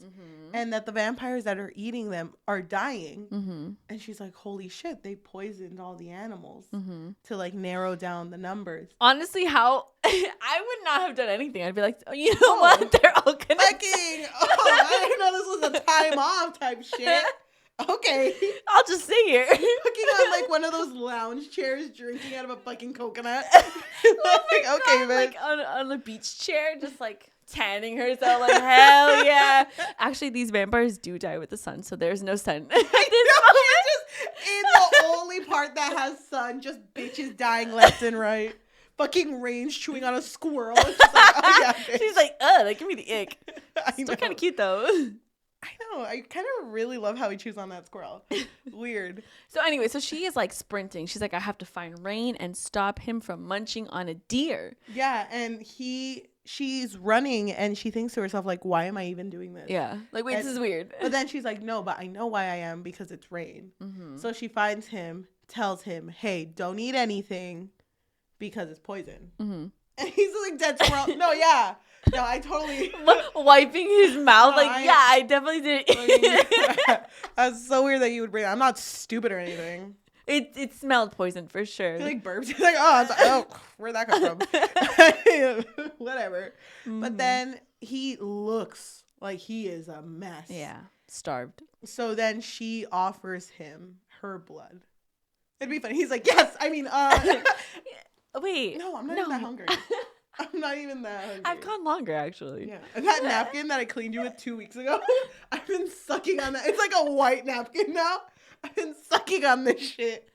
and that the vampires that are eating them are dying. And she's like, holy shit, they poisoned all the animals to like narrow down the numbers. Honestly, how I would not have done anything. I'd be like, oh, you know what, they're all gonna fucking I didn't know this was a time off type shit. Okay, I'll just sit here fucking on like one of those lounge chairs, drinking out of a fucking coconut. Like, okay, man. Like on a beach chair, just like tanning herself. Like, hell yeah. Actually, these vampires do die with the sun, so there's no sun. I know, just in the only part that has sun, just bitches dying left and right. Fucking range chewing on a squirrel. It's just like, oh yeah, bitch. She's like, ugh, give me the ick. Still kind of cute though. I know. I kind of really love how he chews on that squirrel. Weird. So anyway, so she is like sprinting. She's like, I have to find Rain and stop him from munching on a deer. Yeah, and she's running and she thinks to herself, like, why am I even doing this? Yeah. Like, wait, this is weird. But then she's like, no, but I know why I am, because it's Rain. So she finds him, tells him, hey, don't eat anything because it's poison. And he's like, dead squirrel. No, yeah. No, I totally wiping his mouth. I definitely did. That's so weird that you would bring that. I'm not stupid or anything. It smelled poison for sure. He like burped. He's like, oh, where'd that come from? Whatever. But then he looks like he is a mess. Yeah, starved. So then she offers him her blood. It'd be funny. He's like, yes. I mean, wait. No, I'm not even that hungry. I'm not even that hungry. I've gone longer, actually. Yeah. And that napkin that I cleaned you with 2 weeks ago, I've been sucking on that. It's like a white napkin now. I've been sucking on this shit.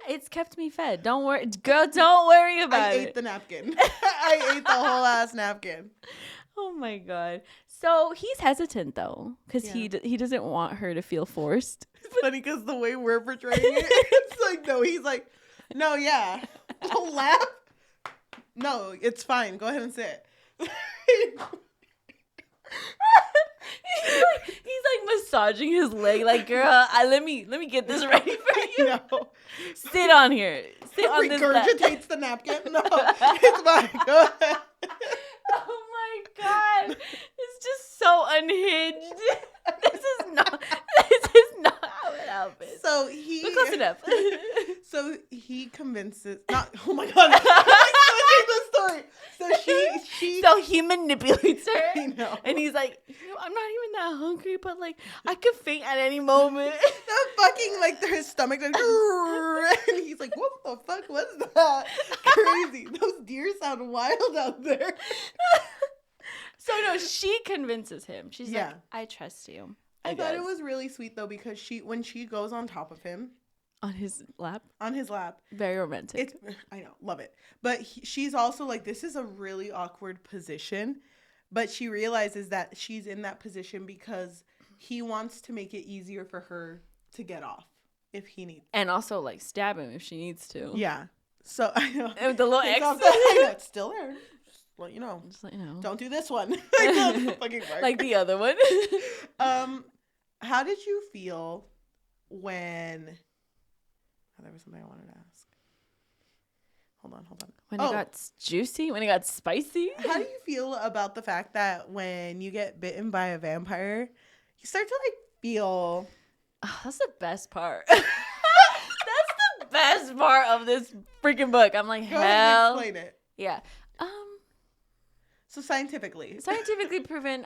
It's kept me fed. Don't worry. Girl, don't worry about it. I ate the napkin. I ate the whole ass napkin. Oh, my God. So he's hesitant, though, because he doesn't want her to feel forced. It's funny because the way we're portraying it, it's like, no, he's like, no, yeah. Don't laugh. No, it's fine. Go ahead and sit. He's like massaging his leg, like, girl, let me get this ready for you. No. Sit on here. Sit on this. Regurgitates the napkin. No, it's fine. Go ahead. Oh my God, it's just so unhinged. This is not how it happens. So he close enough. So he convinces. Not. Oh my God. The story. So he manipulates her. I know. And he's like, I'm not even that hungry, but like I could faint at any moment. The fucking like his stomach like, and he's like, what the fuck was that? Crazy. Those deer sound wild out there. So no, she convinces him. She's like, I trust you. I thought it was really sweet though, because when she goes on top of him. On his lap. Very romantic. I know. Love it. But she's also like, this is a really awkward position. But she realizes that she's in that position because he wants to make it easier for her to get off if he needs. And also like stab him if she needs to. Yeah. So I know. And with the little X. I know, it's still there. Just let you know. Don't do this one. Like the other one. How did you feel when... there was something I wanted to ask. Hold on. When it got juicy? When it got spicy? How do you feel about the fact that when you get bitten by a vampire, you start to like feel... Oh, that's the best part. That's the best part of this freaking book. I'm like, Go ahead and hell. explain it. Yeah. So scientifically proven,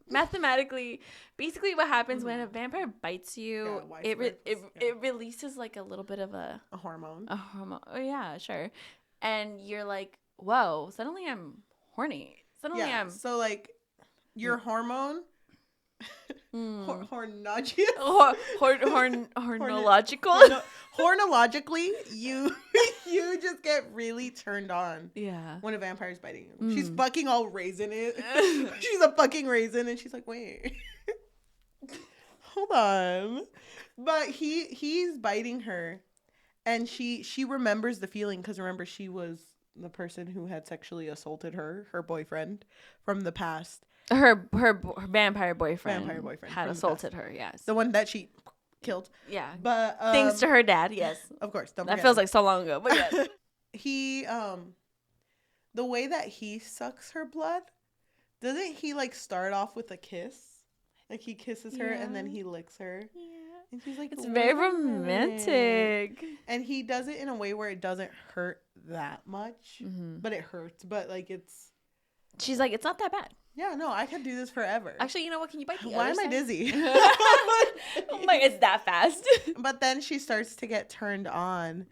mathematically, basically what happens when a vampire bites you, it releases like a little bit of a hormone. Oh yeah, sure. And you're like, whoa, suddenly I'm horny. So like your hormone hornologically you just get really turned on when a vampire's biting you. She's fucking all raisin it. She's a fucking raisin and she's like, wait, hold on. But he's biting her and she remembers the feeling because remember she was the person who had sexually assaulted her boyfriend from the past. Her vampire boyfriend had assaulted her. Yes, the one that she killed. Yeah, but thanks to her dad. Yes, of course. That feels like so long ago, but yes. He the way that he sucks her blood, doesn't he like start off with a kiss? Like he kisses her and then he licks her. Yeah. And she's like, it's very romantic. And he does it in a way where it doesn't hurt that much, but it hurts. But like she's like, it's not that bad. Yeah, no, I can do this forever. Actually, you know what? Can you bite the Why other am I dizzy? I'm like, it's that fast. But then she starts to get turned on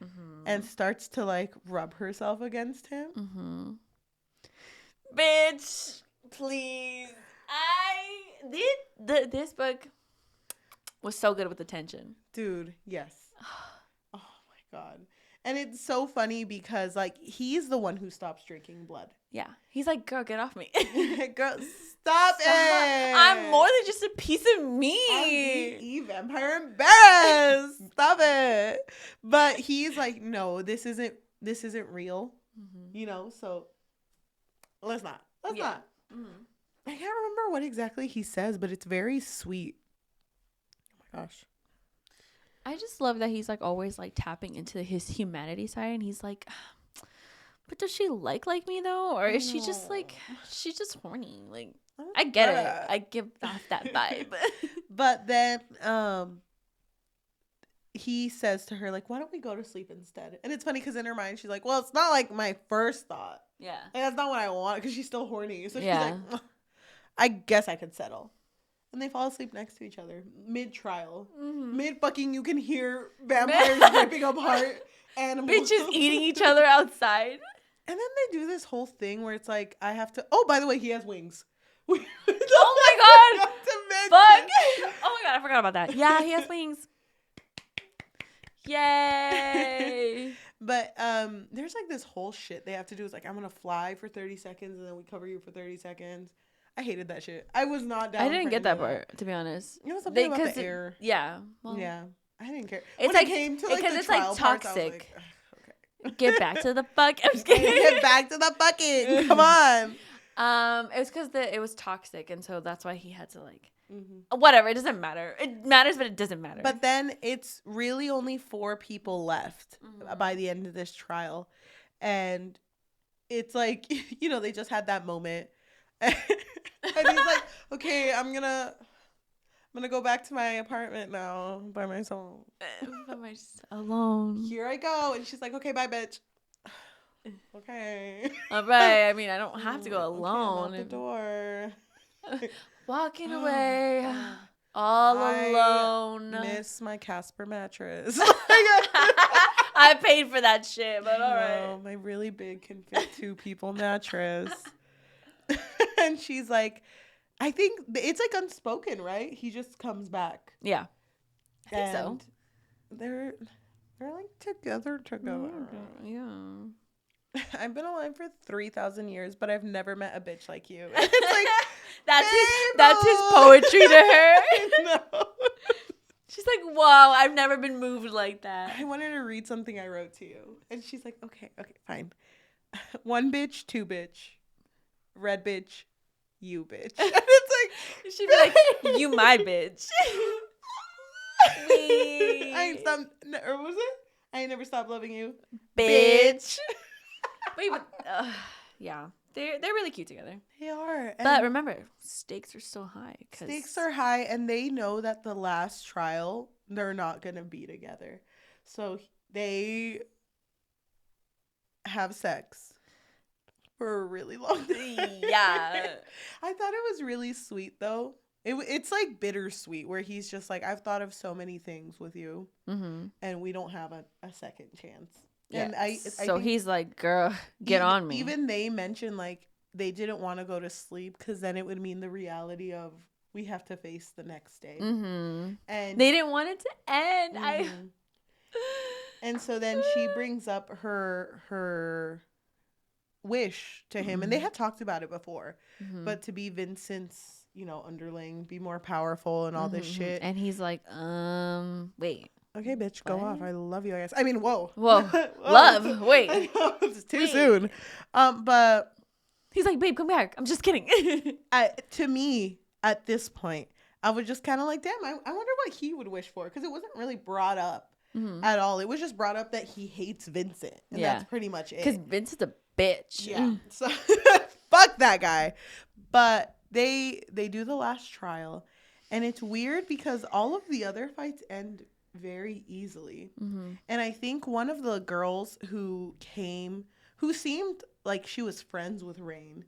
and starts to like rub herself against him. Bitch, please. This book was so good with the tension. Dude, yes. Oh my God. And it's so funny because like he's the one who stops drinking blood. Yeah. He's like, girl, get off me. Girl, stop it. I'm more than just a piece of meat. I'm vampire embarrassed. Stop it. But he's like, no, this isn't real. You know, so let's not. I can't remember what exactly he says, but it's very sweet. Oh my gosh. I just love that he's like always like tapping into his humanity side, and he's like, but does she like me though, or is she just like she's just horny? Like I get it. I give off that vibe. But then he says to her like, why don't we go to sleep instead? And it's funny because in her mind she's like, well, it's not like my first thought. Yeah, like, that's not what I want because she's still horny. So she's like, I guess I could settle. And they fall asleep next to each other mid-trial. Mid-fucking, you can hear vampires ripping apart animals. Bitches eating each other outside. And then they do this whole thing where it's like, I have to... Oh, by the way, he has wings. Oh my God. Fuck. Oh my God, I forgot about that. Yeah, he has wings. Yay. But there's like this whole shit they have to do. It's like, I'm going to fly for 30 seconds and then we cover you for 30 seconds. I hated that shit. I was not down. I didn't get that part, to be honest. It was something about the air. Yeah. Well, yeah. I didn't care. It's when like, it came to like the it's trial like parts, toxic. I was like, okay. Get back to the fuck. I'm just kidding. Get back to the fucking. Come on. It was because it was toxic, and so that's why he had to like. Whatever. It doesn't matter. It matters, but it doesn't matter. But then it's really only 4 people left by the end of this trial, and it's like they just had that moment. And he's like, okay, I'm gonna go back to my apartment now by myself. Alone. Here I go. And she's like, okay, bye, bitch. Okay. All right. I mean, I don't have to go alone. Okay, I'm out the door. Walking away all alone. Miss my Casper mattress. I paid for that shit, but all right. My really big can fit 2 people mattress. And she's like, I think it's like unspoken, right? He just comes back. Yeah. I think so. They're like together. Yeah. I've been alive for 3,000 years, but I've never met a bitch like you. It's like that's his poetry to her. No. She's like, wow, I've never been moved like that. I wanted to read something I wrote to you. And she's like, okay, fine. 1 bitch, 2 bitch. Red bitch, you bitch. And it's like, she'd be like, you my bitch. Or was it? I ain't never stopped loving you, bitch. Wait, but yeah, they're really cute together. They are. But remember, stakes are so high. Stakes are high, and they know that the last trial they're not gonna be together. So they have sex for a really long time. Yeah. I thought it was really sweet, though. It's like bittersweet, where he's just like, I've thought of so many things with you, and we don't have a second chance. Yeah. And I so think he's like, girl, get on me. Even they mentioned, like, they didn't want to go to sleep because then it would mean the reality of we have to face the next day. And they didn't want it to end. And so then she brings up her wish to him, and they had talked about it before, but to be Vincent's, underling, be more powerful and all this shit. And he's like, wait. Okay, bitch, go off. I love you, I guess. I mean, whoa. Love. Wait. It's too soon. But he's like, babe, come back. I'm just kidding. To me, at this point, I was just kind of like, damn, I wonder what he would wish for, because it wasn't really brought up at all. It was just brought up that he hates Vincent, and that's pretty much it. Because Vincent's a bitch. Yeah. So fuck that guy. But they do the last trial, and it's weird because all of the other fights end very easily. And I think one of the girls who seemed like she was friends with Rain,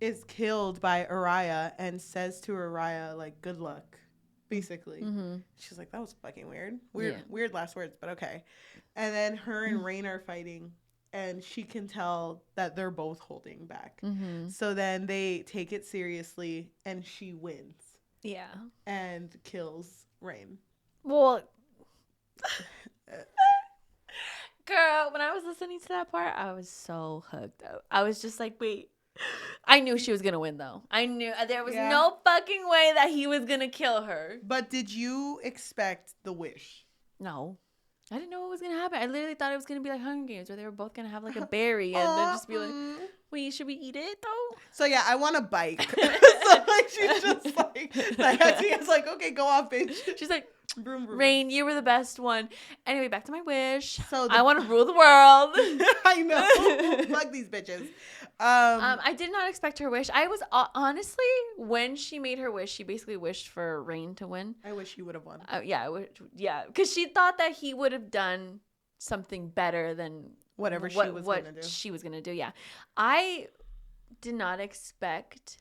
is killed by Araya and says to Araya, like, good luck, basically. She's like, that was fucking weird. Weird last words, but okay. And then her and Rain are fighting, and she can tell that they're both holding back. So then they take it seriously, and she wins. Yeah. And kills Rain. Well, girl, when I was listening to that part, I was so hooked up. I was just like, wait. I knew she was going to win, though. I knew there was no fucking way that he was going to kill her. But did you expect the wish? No. I didn't know what was going to happen. I literally thought it was going to be like Hunger Games, where they were both going to have like a berry and then just be like, wait, should we eat it though? So yeah, I want a bike. So like she's just like Tia's like, okay, go off, bitch. She's like, vroom, vroom. Rain, you were the best one. Anyway, back to my wish. So I want to rule the world. I know. Fuck these bitches. I did not expect her wish. I was honestly, when she made her wish, she basically wished for Rain to win. I wish he would have won. Yeah, because she thought that he would have done something better than whatever she was gonna do. Yeah, I did not expect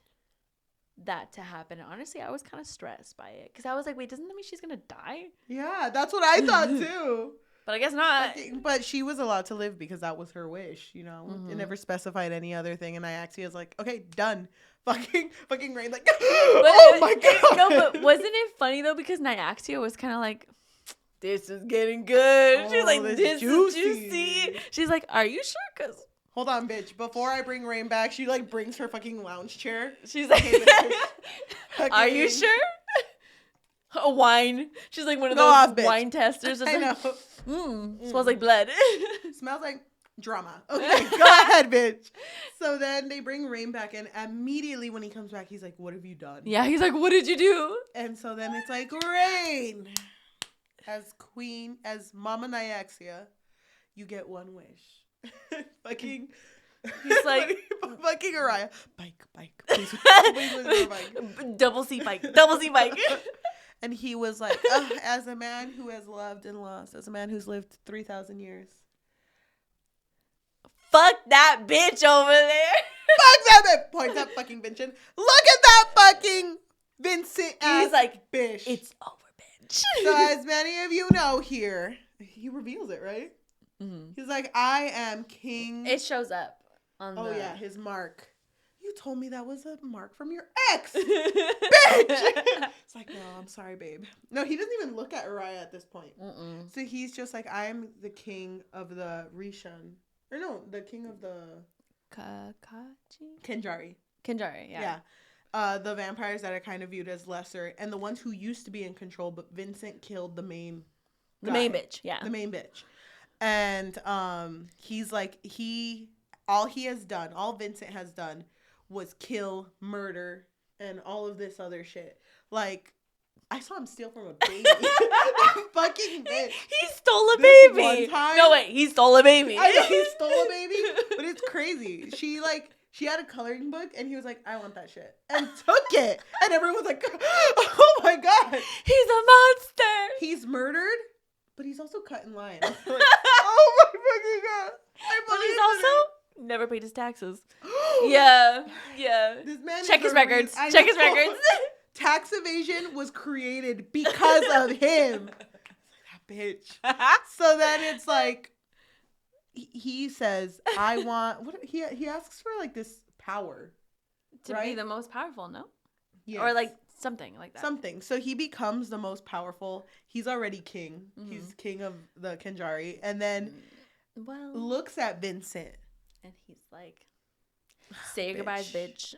that to happen. Honestly, I was kind of stressed by it because I was like, wait, doesn't that mean she's gonna die? Yeah, that's what I thought too. But I guess not. But she was allowed to live because that was her wish, It never specified any other thing. And Iaxia was like, okay, done. Fucking Rain, like, oh my God. No, but wasn't it funny though? Because Iaxia was kind of like, this is getting good. She's like, this is juicy. She's like, are you sure? Because hold on, bitch. Before I bring Rain back, she like brings her fucking lounge chair. She's like, are you sure? A wine. She's like one of those wine testers. I know. Smells like blood. Smells like drama. Okay, go ahead, bitch. So then they bring Rain back, and immediately when he comes back, he's like, what have you done? Yeah, he's like, what did you do? And so then it's like, Rain, as queen, as Mama Iaxia, you get one wish. Fucking... He's like, fucking Araya. Bike. Please, bike. Double C bike. And he was like, as a man who has loved and lost, as a man who's lived 3,000 years. Fuck that bitch over there. Fuck that bitch. Points at fucking Vincent. Look at that fucking Vincent. He's like, bitch. It's over, bitch. So as many of you know here, he reveals it, right? He's like, I am king. It shows up on yeah, his mark. You told me that was a mark from your ex. Bitch. It's like, no, I'm sorry, babe. No, he doesn't even look at Araya at this point. So he's just like, I am the king of the Rishon. Or no, the king of the... Kenjari, yeah. The vampires that are kind of viewed as lesser. And the ones who used to be in control, but Vincent killed the main guy. The main bitch, yeah. The main bitch. And he's like, all Vincent has done was kill, murder, and all of this other shit. Like, I saw him steal from a baby. Fucking bitch. He stole a baby. One time, no, wait, he stole a baby. I know he stole a baby, but it's crazy. She had a coloring book, and he was like, I want that shit. And took it. And everyone was like, oh my God. He's a monster. He's murdered but he's also cut in line. Like, oh my fucking god! But he's also never paid his taxes. Yeah. This man check his records. Check his records. Tax evasion was created because of him. That bitch. So then it's like he says, "I want." What he asks for like this power to be the most powerful, no? Yes. Or like something like that. Something. So he becomes the most powerful. He's already king. Mm-hmm. He's king of the Kanjari, and then looks at Vincent, and he's like, "Say your goodbyes, bitch."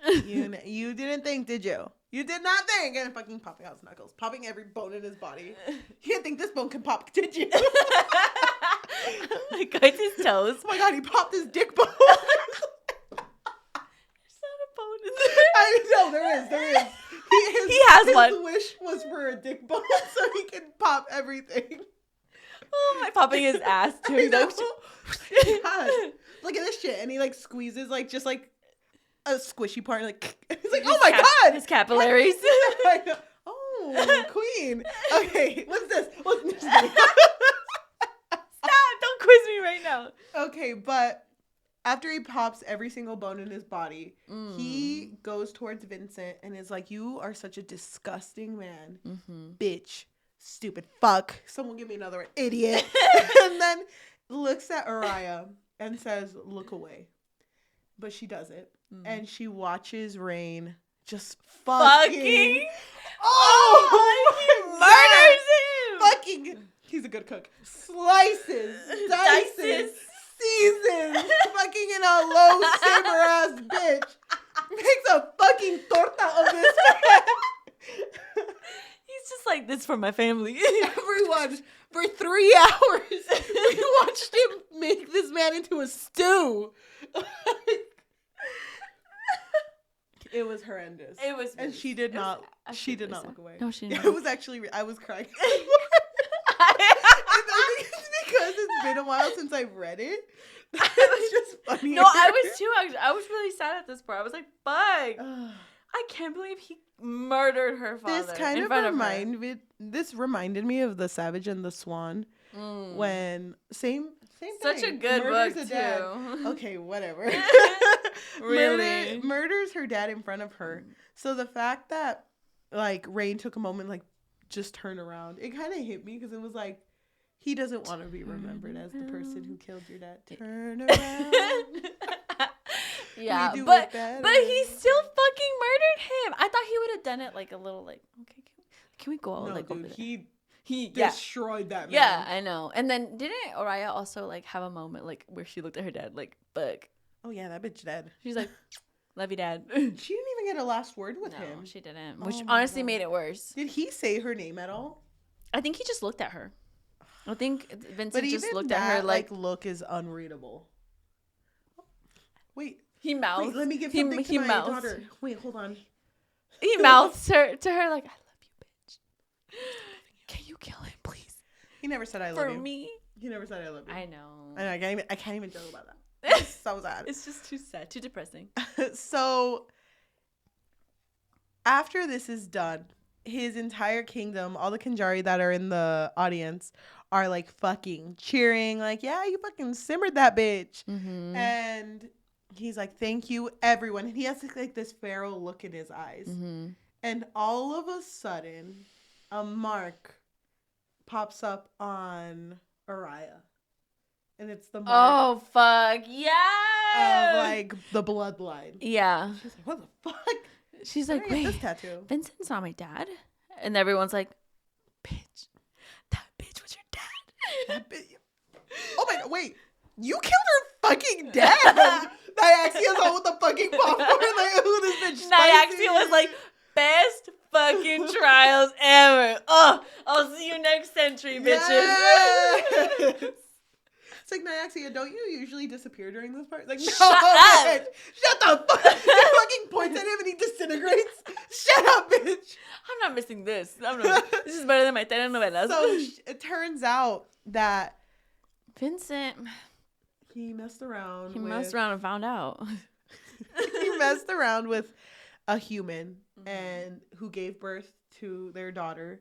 You didn't think, did you? You did not think. And fucking popping out his knuckles, popping every bone in his body. You didn't think this bone can pop, did you? Like guys, his toes. Oh my god, he popped his dick bone. There's not a bone in there. I know there is. He has one. His wish was for a dick bone so he can pop everything. Oh my, popping his ass too. He does. Look at this shit, and he like squeezes like just like a squishy part, like he's like, oh my god, his capillaries. Oh, queen. Okay, what's this? Stop! Don't quiz me right now. Okay, but after he pops every single bone in his body, he goes towards Vincent and is like, "You are such a disgusting man, bitch, stupid fuck. Someone give me another one, idiot." And then looks at Araya and says, "Look away," but she doesn't, and she watches Rain just fucking. Oh, he murders him. Fucking. He's a good cook. Slices, dices, seasons. Fucking in a low simmer ass bitch. Makes a fucking torta of this man. He's just like, this for my family. Everyone, for 3 hours, we watched him make this man into a stew. It was horrendous. It was, and she did not. She did not look away. No, she didn't. It was actually. I was crying. I think it's because it's been a while since I've read it. It was just funny. No, I was too. Actually, I was really sad at this part. I was like, "Fuck! I can't believe he murdered her father." This kind of reminded me of The Savage and the Swan, when same such thing. a good Murders book a dad. too. Okay, whatever. Really murders her dad in front of her. So the fact that like Rain took a moment, like just turn around, it kind of hit me because it was like, he doesn't want to be remembered as the person who killed your dad. Turn around. Yeah, but he still fucking murdered him. I thought he would have done it like a little like, okay, can we go no, like dude, over there? He destroyed that man. Yeah, I know. And then didn't Araya also like have a moment like where she looked at her dad like, fuck. Oh yeah, that bitch dead. She's like, love you, dad. She didn't even get a last word with him. No, she didn't. Which honestly made it worse. Did he say her name at all? I think he just looked at her. I think Vincent just looked at her like look is unreadable. Wait. He mouthed. Wait, let me give something to my daughter. Wait, hold on. He mouthed her to her like, I love you, bitch. Can you kill him, please? He never said I love you. For me. He never said I love you. I know. I can't even joke about that. It's so sad. It's just too sad, too depressing. So after this is done, his entire kingdom, all the Kanjari that are in the audience are like fucking cheering, like, yeah, you fucking simmered that bitch. Mm-hmm. And he's like, thank you, everyone. And he has like this feral look in his eyes. Mm-hmm. And all of a sudden, a mark pops up on Araya. And it's the mark. Oh, fuck. Yeah. Of like the bloodline. Yeah. She's like, what the fuck? She's like, wait, this tattoo? Vincent's not my dad. And everyone's like, bitch, that bitch was your dad. Oh my god, wait. You killed her fucking dad. Nyaxia's on with the fucking popcorn. Like, who this bitch? Nyaxia was like, best fucking trials ever. Oh, I'll see you next century, bitches. Yes. It's like, Nyaxia, don't you usually disappear during this part? Like, shut up. Bitch. Shut the fuck. He fucking points at him and he disintegrates. Shut up, bitch. I'm not missing this. This is better than my telenovelas. So it turns out that Vincent, he messed around and found out. He messed around with a human and who gave birth to their daughter.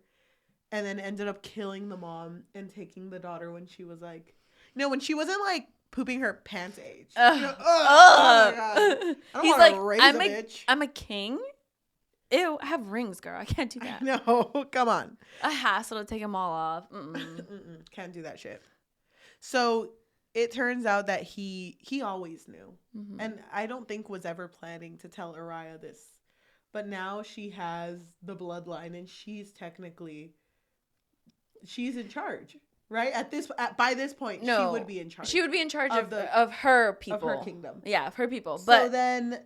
and then ended up killing the mom and taking the daughter when she was like, when she wasn't like pooping her pants age. Oh my God. I don't want to raise a bitch. I'm a king. Ew, I have rings, girl. I can't do that. No, come on. A hassle to take them all off. Can't do that shit. So it turns out that he always knew. Mm-hmm. And I don't think was ever planning to tell Araya this. But now she has the bloodline and she's in charge. Right? By this point, she would be in charge. She would be in charge of her people. Of her kingdom. Yeah, of her people. So then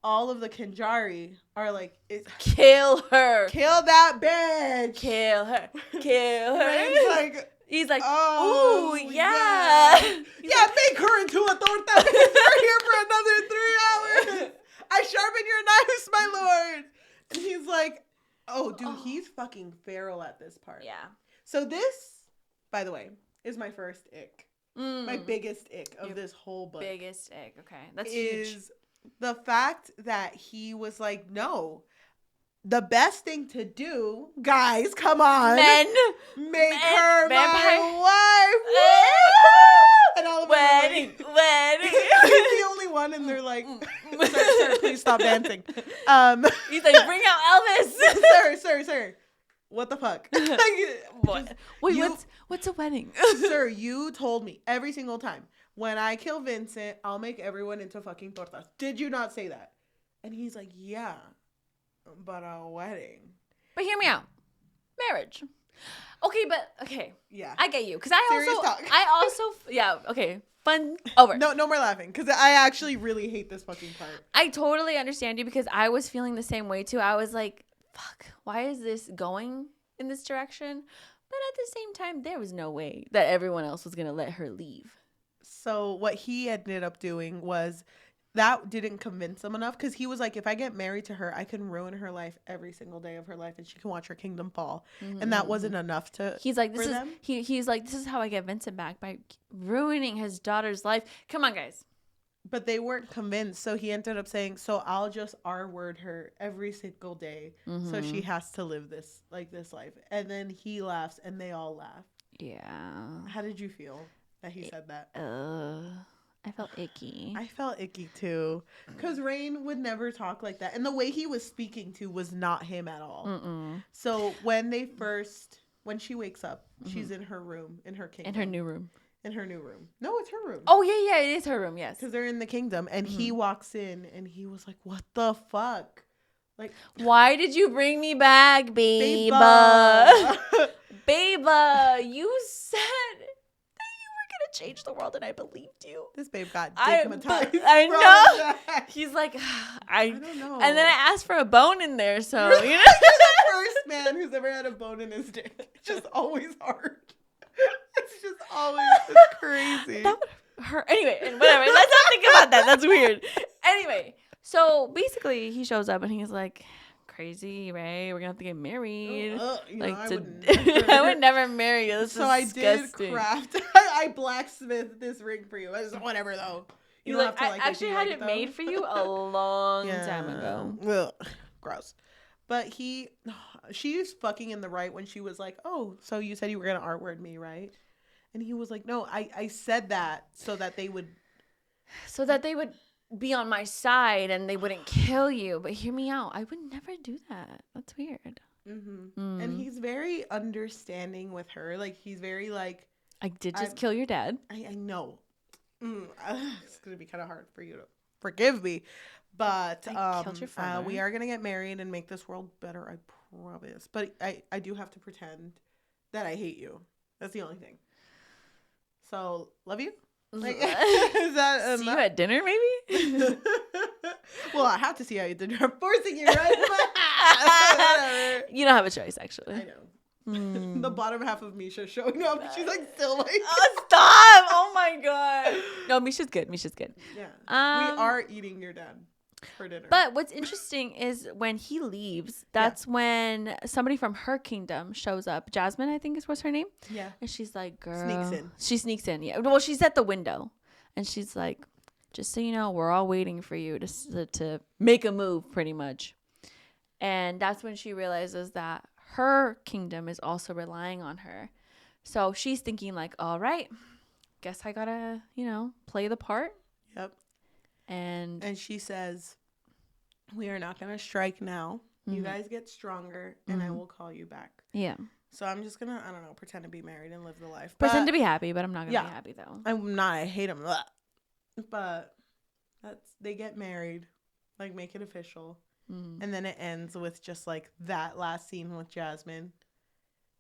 all of the Kinjari are like, kill her. Kill that bitch. Kill her. Kill her. He's like, oh, ooh, yeah. Yeah, make her into a torta. We're here for another 3 hours. I sharpen your knives, my lord. And he's like, oh, dude, he's fucking feral at this part. Yeah. So this, by the way, is my first ick. My biggest ick of this whole book. Biggest ick. Okay. That's huge. The fact that he was like, no, the best thing to do, guys, come on. Make her my wife. And all of wedding. He's the only one, and they're like, sir, please stop dancing. He's like, bring out Elvis. Sir. What the fuck? Wait, what's a wedding? Sir, you told me every single time, when I kill Vincent, I'll make everyone into fucking tortas. Did you not say that? And he's like, yeah, but a wedding. But hear me out. Marriage. Okay. Yeah. I get you. Because okay. Fun. Over. No more laughing. Because I actually really hate this fucking part. I totally understand you because I was feeling the same way too. I was like, fuck, why is this going in this direction? But at the same time, there was no way that everyone else was going to let her leave. So what he ended up doing was that didn't convince him enough because he was like, if I get married to her, I can ruin her life every single day of her life and she can watch her kingdom fall. Mm-hmm. And that wasn't enough to he's like, this is how I get Vincent back by ruining his daughter's life. Come on, guys. But they weren't convinced. So he ended up saying, so I'll just R-word her every single day. Mm-hmm. So she has to live this life. And then he laughs and they all laugh. Yeah. How did you feel that he said that? I felt icky. I felt icky too. Because Rain would never talk like that. And the way he was speaking to was not him at all. Mm-mm. So when she wakes up, she's in her room, in her kingdom. In her new room. No, it's her room. Oh, yeah, it is her room, yes. Because they're in the kingdom. And he walks in and he was like, what the fuck? Like, why did you bring me back, Beba? Beba, you said change the world and I believed you. This babe got digmatized. I know. He's like, I don't know. And then I asked for a bone in there, so you know. You're the first man who's ever had a bone in his dick. It's just always hard. It's just always crazy. That would hurt. Anyway, whatever. Let's not think about that. That's weird. Anyway, so basically he shows up and he's like, crazy, right? We're gonna have to get married. I would never marry you. That's so disgusting. I did craft. I blacksmith this ring for you. Whatever though. You don't have to I actually had it made for you a long time ago. Ugh, gross. But she's fucking in the right when she was like, "Oh, so you said you were gonna R-word me, right?" And he was like, "No, I said that so that they would be on my side and they wouldn't kill you. But hear me out. I would never do that. That's weird." Mm-hmm. And he's very understanding with her. Like, he's very like, I did just kill your dad. I know. It's going to be kind of hard for you to forgive me. But killed your father. We are going to get married and make this world better, I promise. But I do have to pretend that I hate you. That's the only thing. So, love you. Like, is that see you at dinner, maybe? Well, I have to see you at dinner. I'm forcing you, right? You don't have a choice, actually. I know. The bottom half of Misha showing up. She's like still like, oh, stop! Oh my god. No, Misha's good. Yeah. We are eating your dad for dinner. But what's interesting is when he leaves, that's when somebody from her kingdom shows up. Jasmine, I think what's her name. Yeah. And she's like, girl. She sneaks in. Yeah. Well, she's at the window. And she's like, just so you know, we're all waiting for you to make a move, pretty much. And that's when she realizes that her kingdom is also relying on her. So she's thinking like, all right, guess I gotta, play the part. Yep. And she says, we are not going to strike now. You guys get stronger, and I will call you back. Yeah. So I'm just going to, I don't know, pretend to be married and live the life. Pretend to be happy, but I'm not going to be happy, though. I'm not. I hate him. But they get married, like, make it official. And then it ends with just, like, that last scene with Jasmine.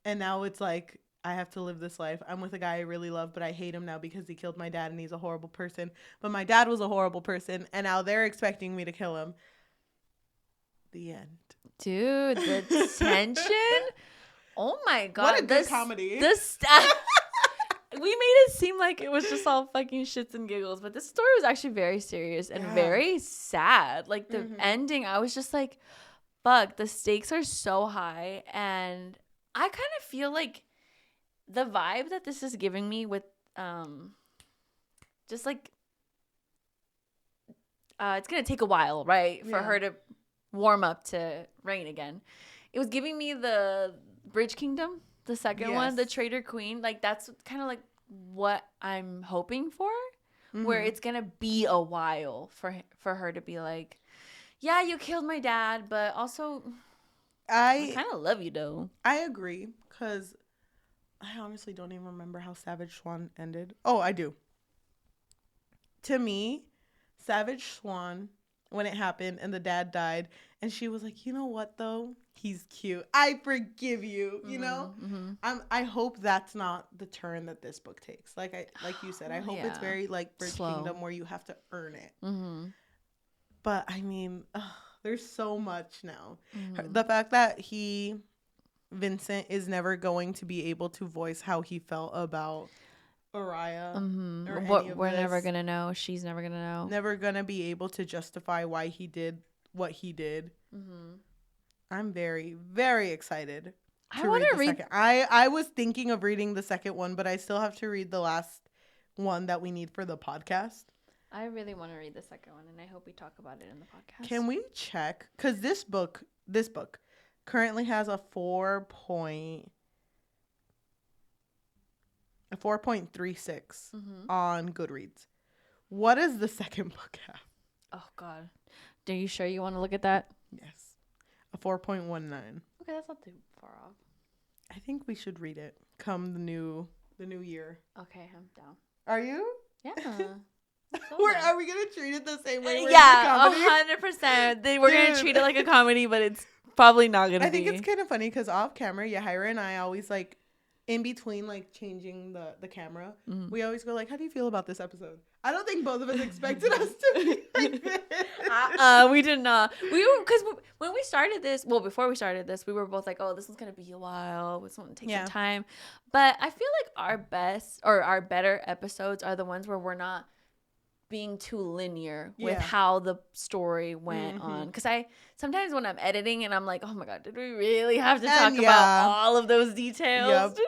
And now it's like, I have to live this life. I'm with a guy I really love, but I hate him now because he killed my dad and he's a horrible person. But my dad was a horrible person, and now they're expecting me to kill him. The end. Dude, the tension. Oh my God. What a good comedy. We made it seem like it was just all fucking shits and giggles, but this story was actually very serious and very sad. Like the ending, I was just like, fuck, the stakes are so high. And I kind of feel like the vibe that this is giving me with just like it's gonna take a while, right, for her to warm up to Rain again. It was giving me the Bridge Kingdom, the second one, the Traitor Queen. Like that's kind of like what I'm hoping for, where it's gonna be a while for her to be like, yeah, you killed my dad, but also I kind of love you though. I agree, because I honestly don't even remember how Savage Swan ended. Oh, I do. To me, Savage Swan, when it happened and the dad died, and she was like, you know what though? He's cute. I forgive you, you know? I hope that's not the turn that this book takes. Like you said, I hope it's very like Bridge Kingdom where you have to earn it. But I mean, there's so much now. The fact that Vincent is never going to be able to voice how he felt about Araya. We're never gonna know. She's never gonna know. Never gonna be able to justify why he did what he did. I'm very, very excited to read the second. I was thinking of reading the second one, but I still have to read the last one that we need for the podcast. I really want to read the second one, and I hope we talk about it in the podcast. Can we check? Because this book currently has a 4.36 on Goodreads. What does the second book have? Oh God, are you sure you want to look at that? Yes, a 4.19. Okay, that's not too far off. I think we should read it come the new year. Okay, I'm down. Are you? Yeah. Are we gonna treat it the same way? Yeah, 100%. We're gonna treat it like a comedy, but it's probably not gonna be. I think it's kind of funny because off camera, Yajaira and I always like, in between like changing the camera, we always go like, "How do you feel about this episode?" I don't think both of us expected us to be like this. We did not. Because when we started this, before we started this, we were both like, "Oh, this one's gonna be a while. It's gonna take some time." But I feel like our best or our better episodes are the ones where we're not being too linear with how the story went on. Because sometimes when I'm editing and I'm like, oh my God, did we really have to talk about all of those details? Yep.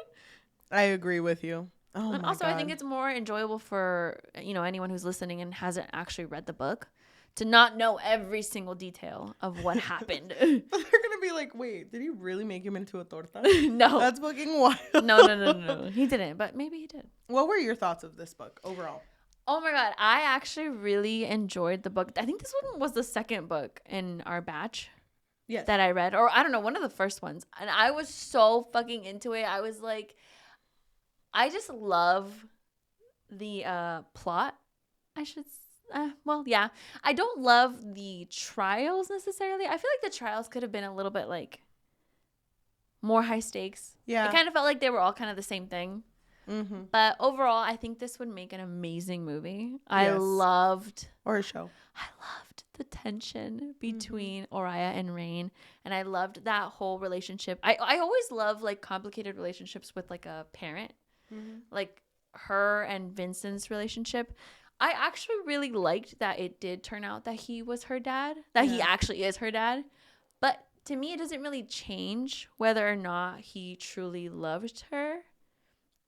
I agree with you. Oh and my also, God. I think it's more enjoyable for anyone who's listening and hasn't actually read the book to not know every single detail of what happened. They're gonna be like, wait, did he really make him into a torta? No, that's fucking wild. No, he didn't, but maybe he did. What were your thoughts of this book overall? Oh my God, I actually really enjoyed the book. I think this one was the second book in our batch that I read. Or I don't know, one of the first ones. And I was so fucking into it. I was like, I just love the plot. I don't love the trials necessarily. I feel like the trials could have been a little bit like more high stakes. Yeah. It kind of felt like they were all kind of the same thing. But overall, I think this would make an amazing movie. I loved the tension between Araya and Rain, and I loved that whole relationship. I always love like complicated relationships with like a parent, like her and Vincent's relationship. I actually really liked that it did turn out that he was her dad, that he actually is her dad. But to me, it doesn't really change whether or not he truly loved her.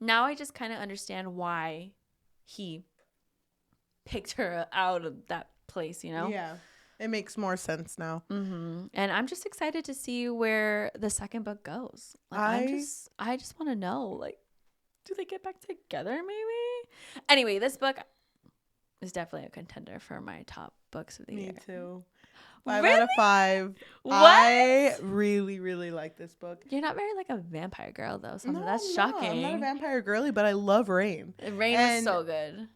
Now I just kind of understand why he picked her out of that place, you know? Yeah. It makes more sense now. And I'm just excited to see where the second book goes. Like, I just want to know, like, do they get back together maybe? Anyway, this book is definitely a contender for my top books of the year. Me too. 5 out of 5. What? I really, really like this book. You're not very like a vampire girl though, so that's I'm shocking. I'm not a vampire girly, but I love Rain. Rain was so good.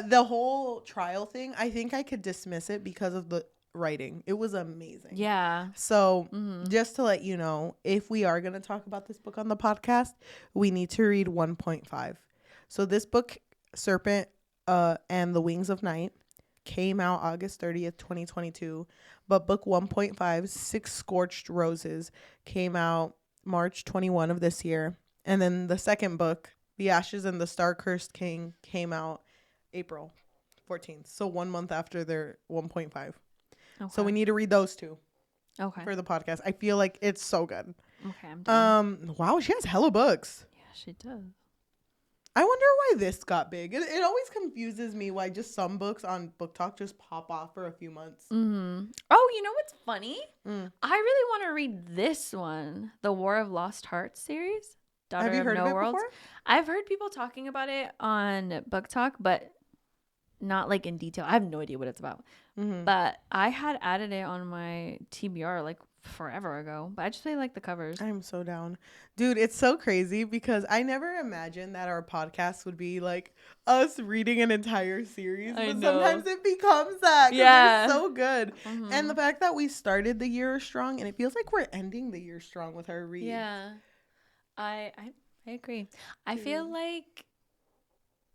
The whole trial thing, I think I could dismiss it because of the writing. It was amazing. Yeah. So just to let you know, if we are going to talk about this book on the podcast, we need to read 1.5. So this book, Serpent and the Wings of Night, came out August 30th, 2022. But book 1.5, Six Scorched Roses, came out March 21 of this year. And then the second book, The Ashes and the Star-Cursed King, came out April 14th. So 1 month after their 1.5. Okay. So we need to read those two. Okay. For the podcast. I feel like it's so good. Okay, I'm done. Wow, she has hella books. Yeah, she does. I wonder why this got big. It always confuses me why just some books on BookTok just pop off for a few months. Oh, you know what's funny? I really want to read this one, the War of Lost Hearts series. Have you heard of it before? I've heard people talking about it on BookTok, but not like in detail. I have no idea what it's about. But I had added it on my TBR like forever ago, but I just really like the covers. I'm so down. Dude, it's so crazy because I never imagined that our podcast would be like us reading an entire series. But sometimes it becomes that. Yeah. It's so good. And the fact that we started the year strong and it feels like we're ending the year strong with our read. Yeah. I agree. I feel like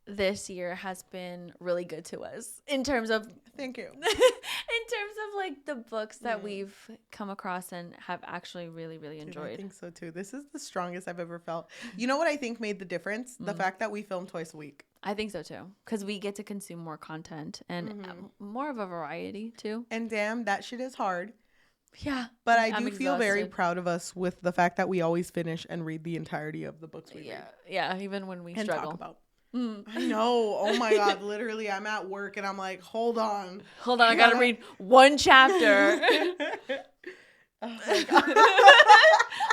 this year has been really good to us in terms of thank you. In terms of like the books that we've come across and have actually really, really enjoyed. I think so too. This is the strongest I've ever felt. You know what I think made the difference? The fact that we film twice a week. I think so too. Because we get to consume more content and more of a variety too. And damn, that shit is hard. Yeah. But I do feel very proud of us with the fact that we always finish and read the entirety of the books we read. Yeah, even when we struggle. Talk about. I know. Oh my God. Literally, I'm at work and I'm like, hold on. I gotta read one chapter. Oh my God.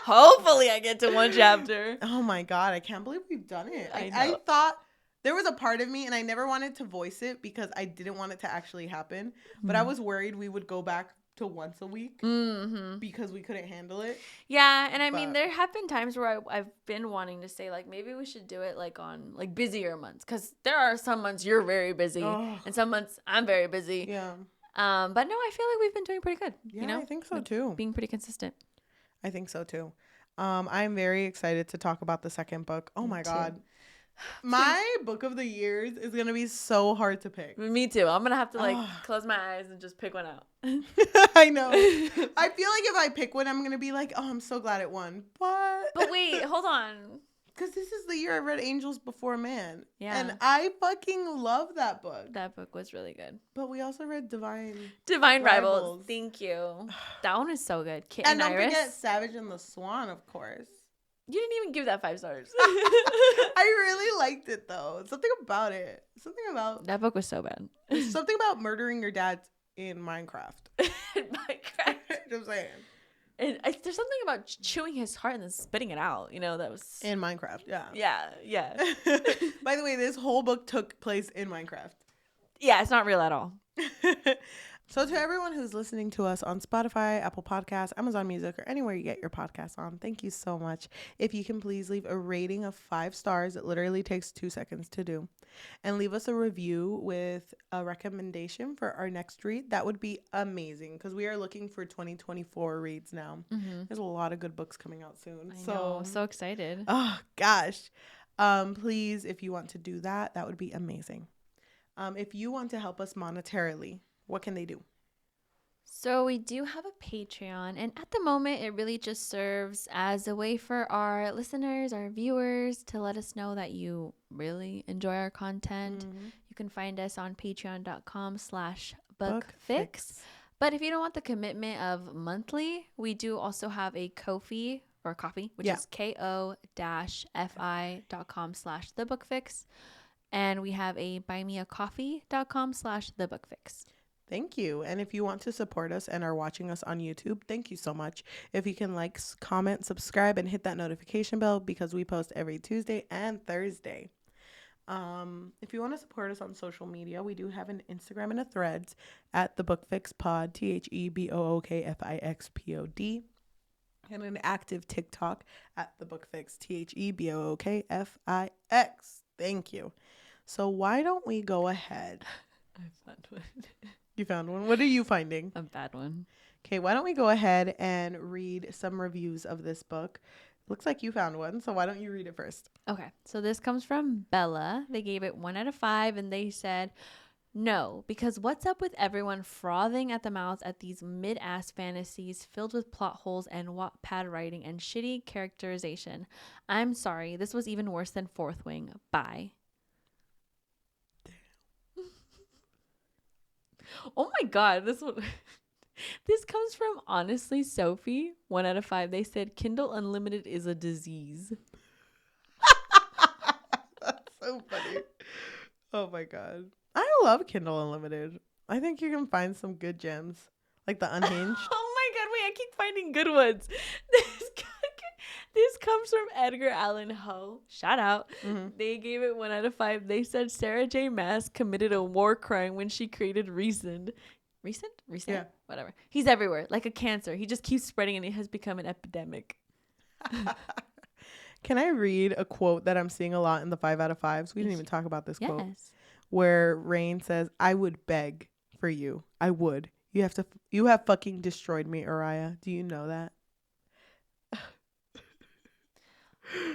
Hopefully I get to one chapter. Oh my God. I can't believe we've done it. I thought there was a part of me, and I never wanted to voice it because I didn't want it to actually happen. But I was worried we would go back to once a week because we couldn't handle it. Yeah, and I mean, there have been times where I've been wanting to say, like, maybe we should do it, like, on, like, busier months. Because there are some months you're very busy, and some months I'm very busy. Yeah. But no, I feel like we've been doing pretty good. Yeah, you know? I think so, too. Being pretty consistent. I think so, too. I'm very excited to talk about the second book. Oh, my God. My book of the years is going to be so hard to pick. Me too. I'm going to have to like close my eyes and just pick one out. I know. I feel like if I pick one, I'm going to be like, oh, I'm so glad it won. But wait, hold on. Because this is the year I read Angels Before Man. Yeah. And I fucking love that book. That book was really good. But we also read Divine Rivals. Thank you. That one is so good. Kit and don't Iris. Forget Savage and the Swan, of course. You didn't even give that 5 stars. I really liked it, though. Something about it. Something about... That book was so bad. Something about murdering your dad in Minecraft. Minecraft. Just saying. And there's something about chewing his heart and then spitting it out. You know, that was... In Minecraft, yeah. Yeah. By the way, this whole book took place in Minecraft. Yeah, it's not real at all. So to everyone who's listening to us on Spotify, Apple Podcasts, Amazon Music, or anywhere you get your podcasts on, thank you so much. If you can please leave a rating of 5 stars, it literally takes 2 seconds to do. And leave us a review with a recommendation for our next read. That would be amazing because we are looking for 2024 reads now. There's a lot of good books coming out soon. I know, I'm so excited. Oh, gosh. Please, if you want to do that, that would be amazing. If you want to help us monetarily, what can they do? So we do have a Patreon, and at the moment, it really just serves as a way for our listeners, our viewers, to let us know that you really enjoy our content. You can find us on patreon.com/bookfix. But if you don't want the commitment of monthly, we do also have a Ko-fi or coffee, which is ko-fi.com/thebookfix. And we have a buymeacoffee.com/thebookfix. Thank you. And if you want to support us and are watching us on YouTube, thank you so much. If you can like, comment, subscribe, and hit that notification bell because we post every Tuesday and Thursday. If you want to support us on social media, we do have an Instagram and a Threads at the Bookfix Pod, THEBOOKFIXPOD, and an active TikTok at the Bookfix, THEBOOKFIX. Thank you. So why don't we go ahead? I found one. You found one? What are you finding? A bad one. Okay, why don't we go ahead and read some reviews of this book? Looks like you found one, so why don't you read it first? Okay, so this comes from Bella. They gave it 1 out of 5, and they said, no, because what's up with everyone frothing at the mouth at these mid-ass fantasies filled with plot holes and Wattpad writing and shitty characterization? I'm sorry, this was even worse than Fourth Wing. Bye. Oh my god, this one. This comes from Honestly Sophie, 1 out of 5. They said Kindle Unlimited is a disease. That's so funny. Oh my god. I love Kindle Unlimited. I think you can find some good gems. Like the Unhinged. Oh my god, wait, I keep finding good ones. This comes from Edgar Allan Poe. Shout out. Mm-hmm. They gave it 1 out of 5. They said Sarah J. Maas committed a war crime when she created Recent? Yeah. Whatever. He's everywhere, like a cancer. He just keeps spreading and it has become an epidemic. Can I read a quote that I'm seeing a lot in the 5 out of 5s? We didn't even talk about this quote. Where Rain says, I would beg for you. I would. You have fucking destroyed me, Uriah. Do you know that?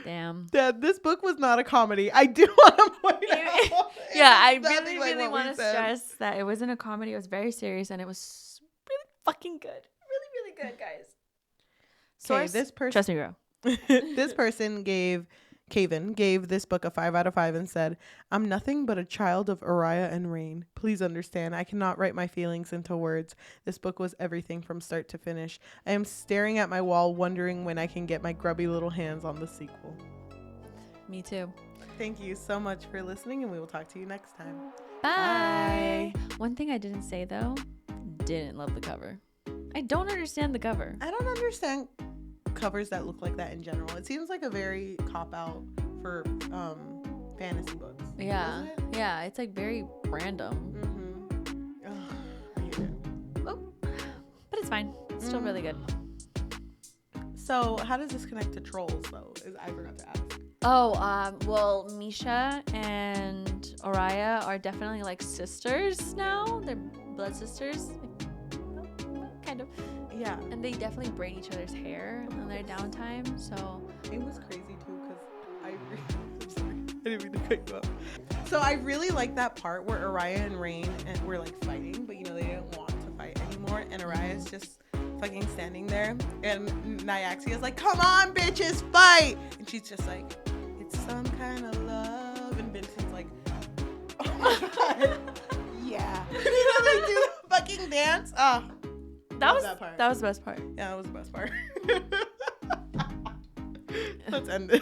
Damn. Dad, this book was not a comedy. I do want to point out. Yeah, I really want to stress that it wasn't a comedy. It was very serious and it was really fucking good. Really, really good, guys. Okay, this person. Trust me, bro. This person Kaven gave this book a 5 out of 5 and said, I'm nothing but a child of Uriah and Rain. Please understand, I cannot write my feelings into words. This book was everything from start to finish. I am staring at my wall, wondering when I can get my grubby little hands on the sequel. Me too. Thank you so much for listening, and we will talk to you next time. Bye. One thing I didn't say, though, didn't love the cover. I don't understand the cover. I don't understand covers that look like that in general. It seems like a very cop-out for fantasy books. Yeah. Yeah, it's like very random. Mm-hmm. Ugh, I hate it. Oh, but it's fine. It's still really good. So how does this connect to Trolls, though? I forgot to ask. Oh, well, Misha and Uriah are definitely like sisters now. They're blood sisters. Kind of. Yeah. And they definitely braid each other's hair on their downtime, so. It was crazy, too, because I didn't mean to cut you up. So I really like that part where Uriah and Rain were, like, fighting, but, they didn't want to fight anymore, and Uriah's just fucking standing there, and Nyaxia's like, come on, bitches, fight! And she's just like, it's some kind of love, and Vincent's like, oh my god, yeah. They do the fucking dance. Oh. That was the best part. Yeah, that was the best part. Let's end this.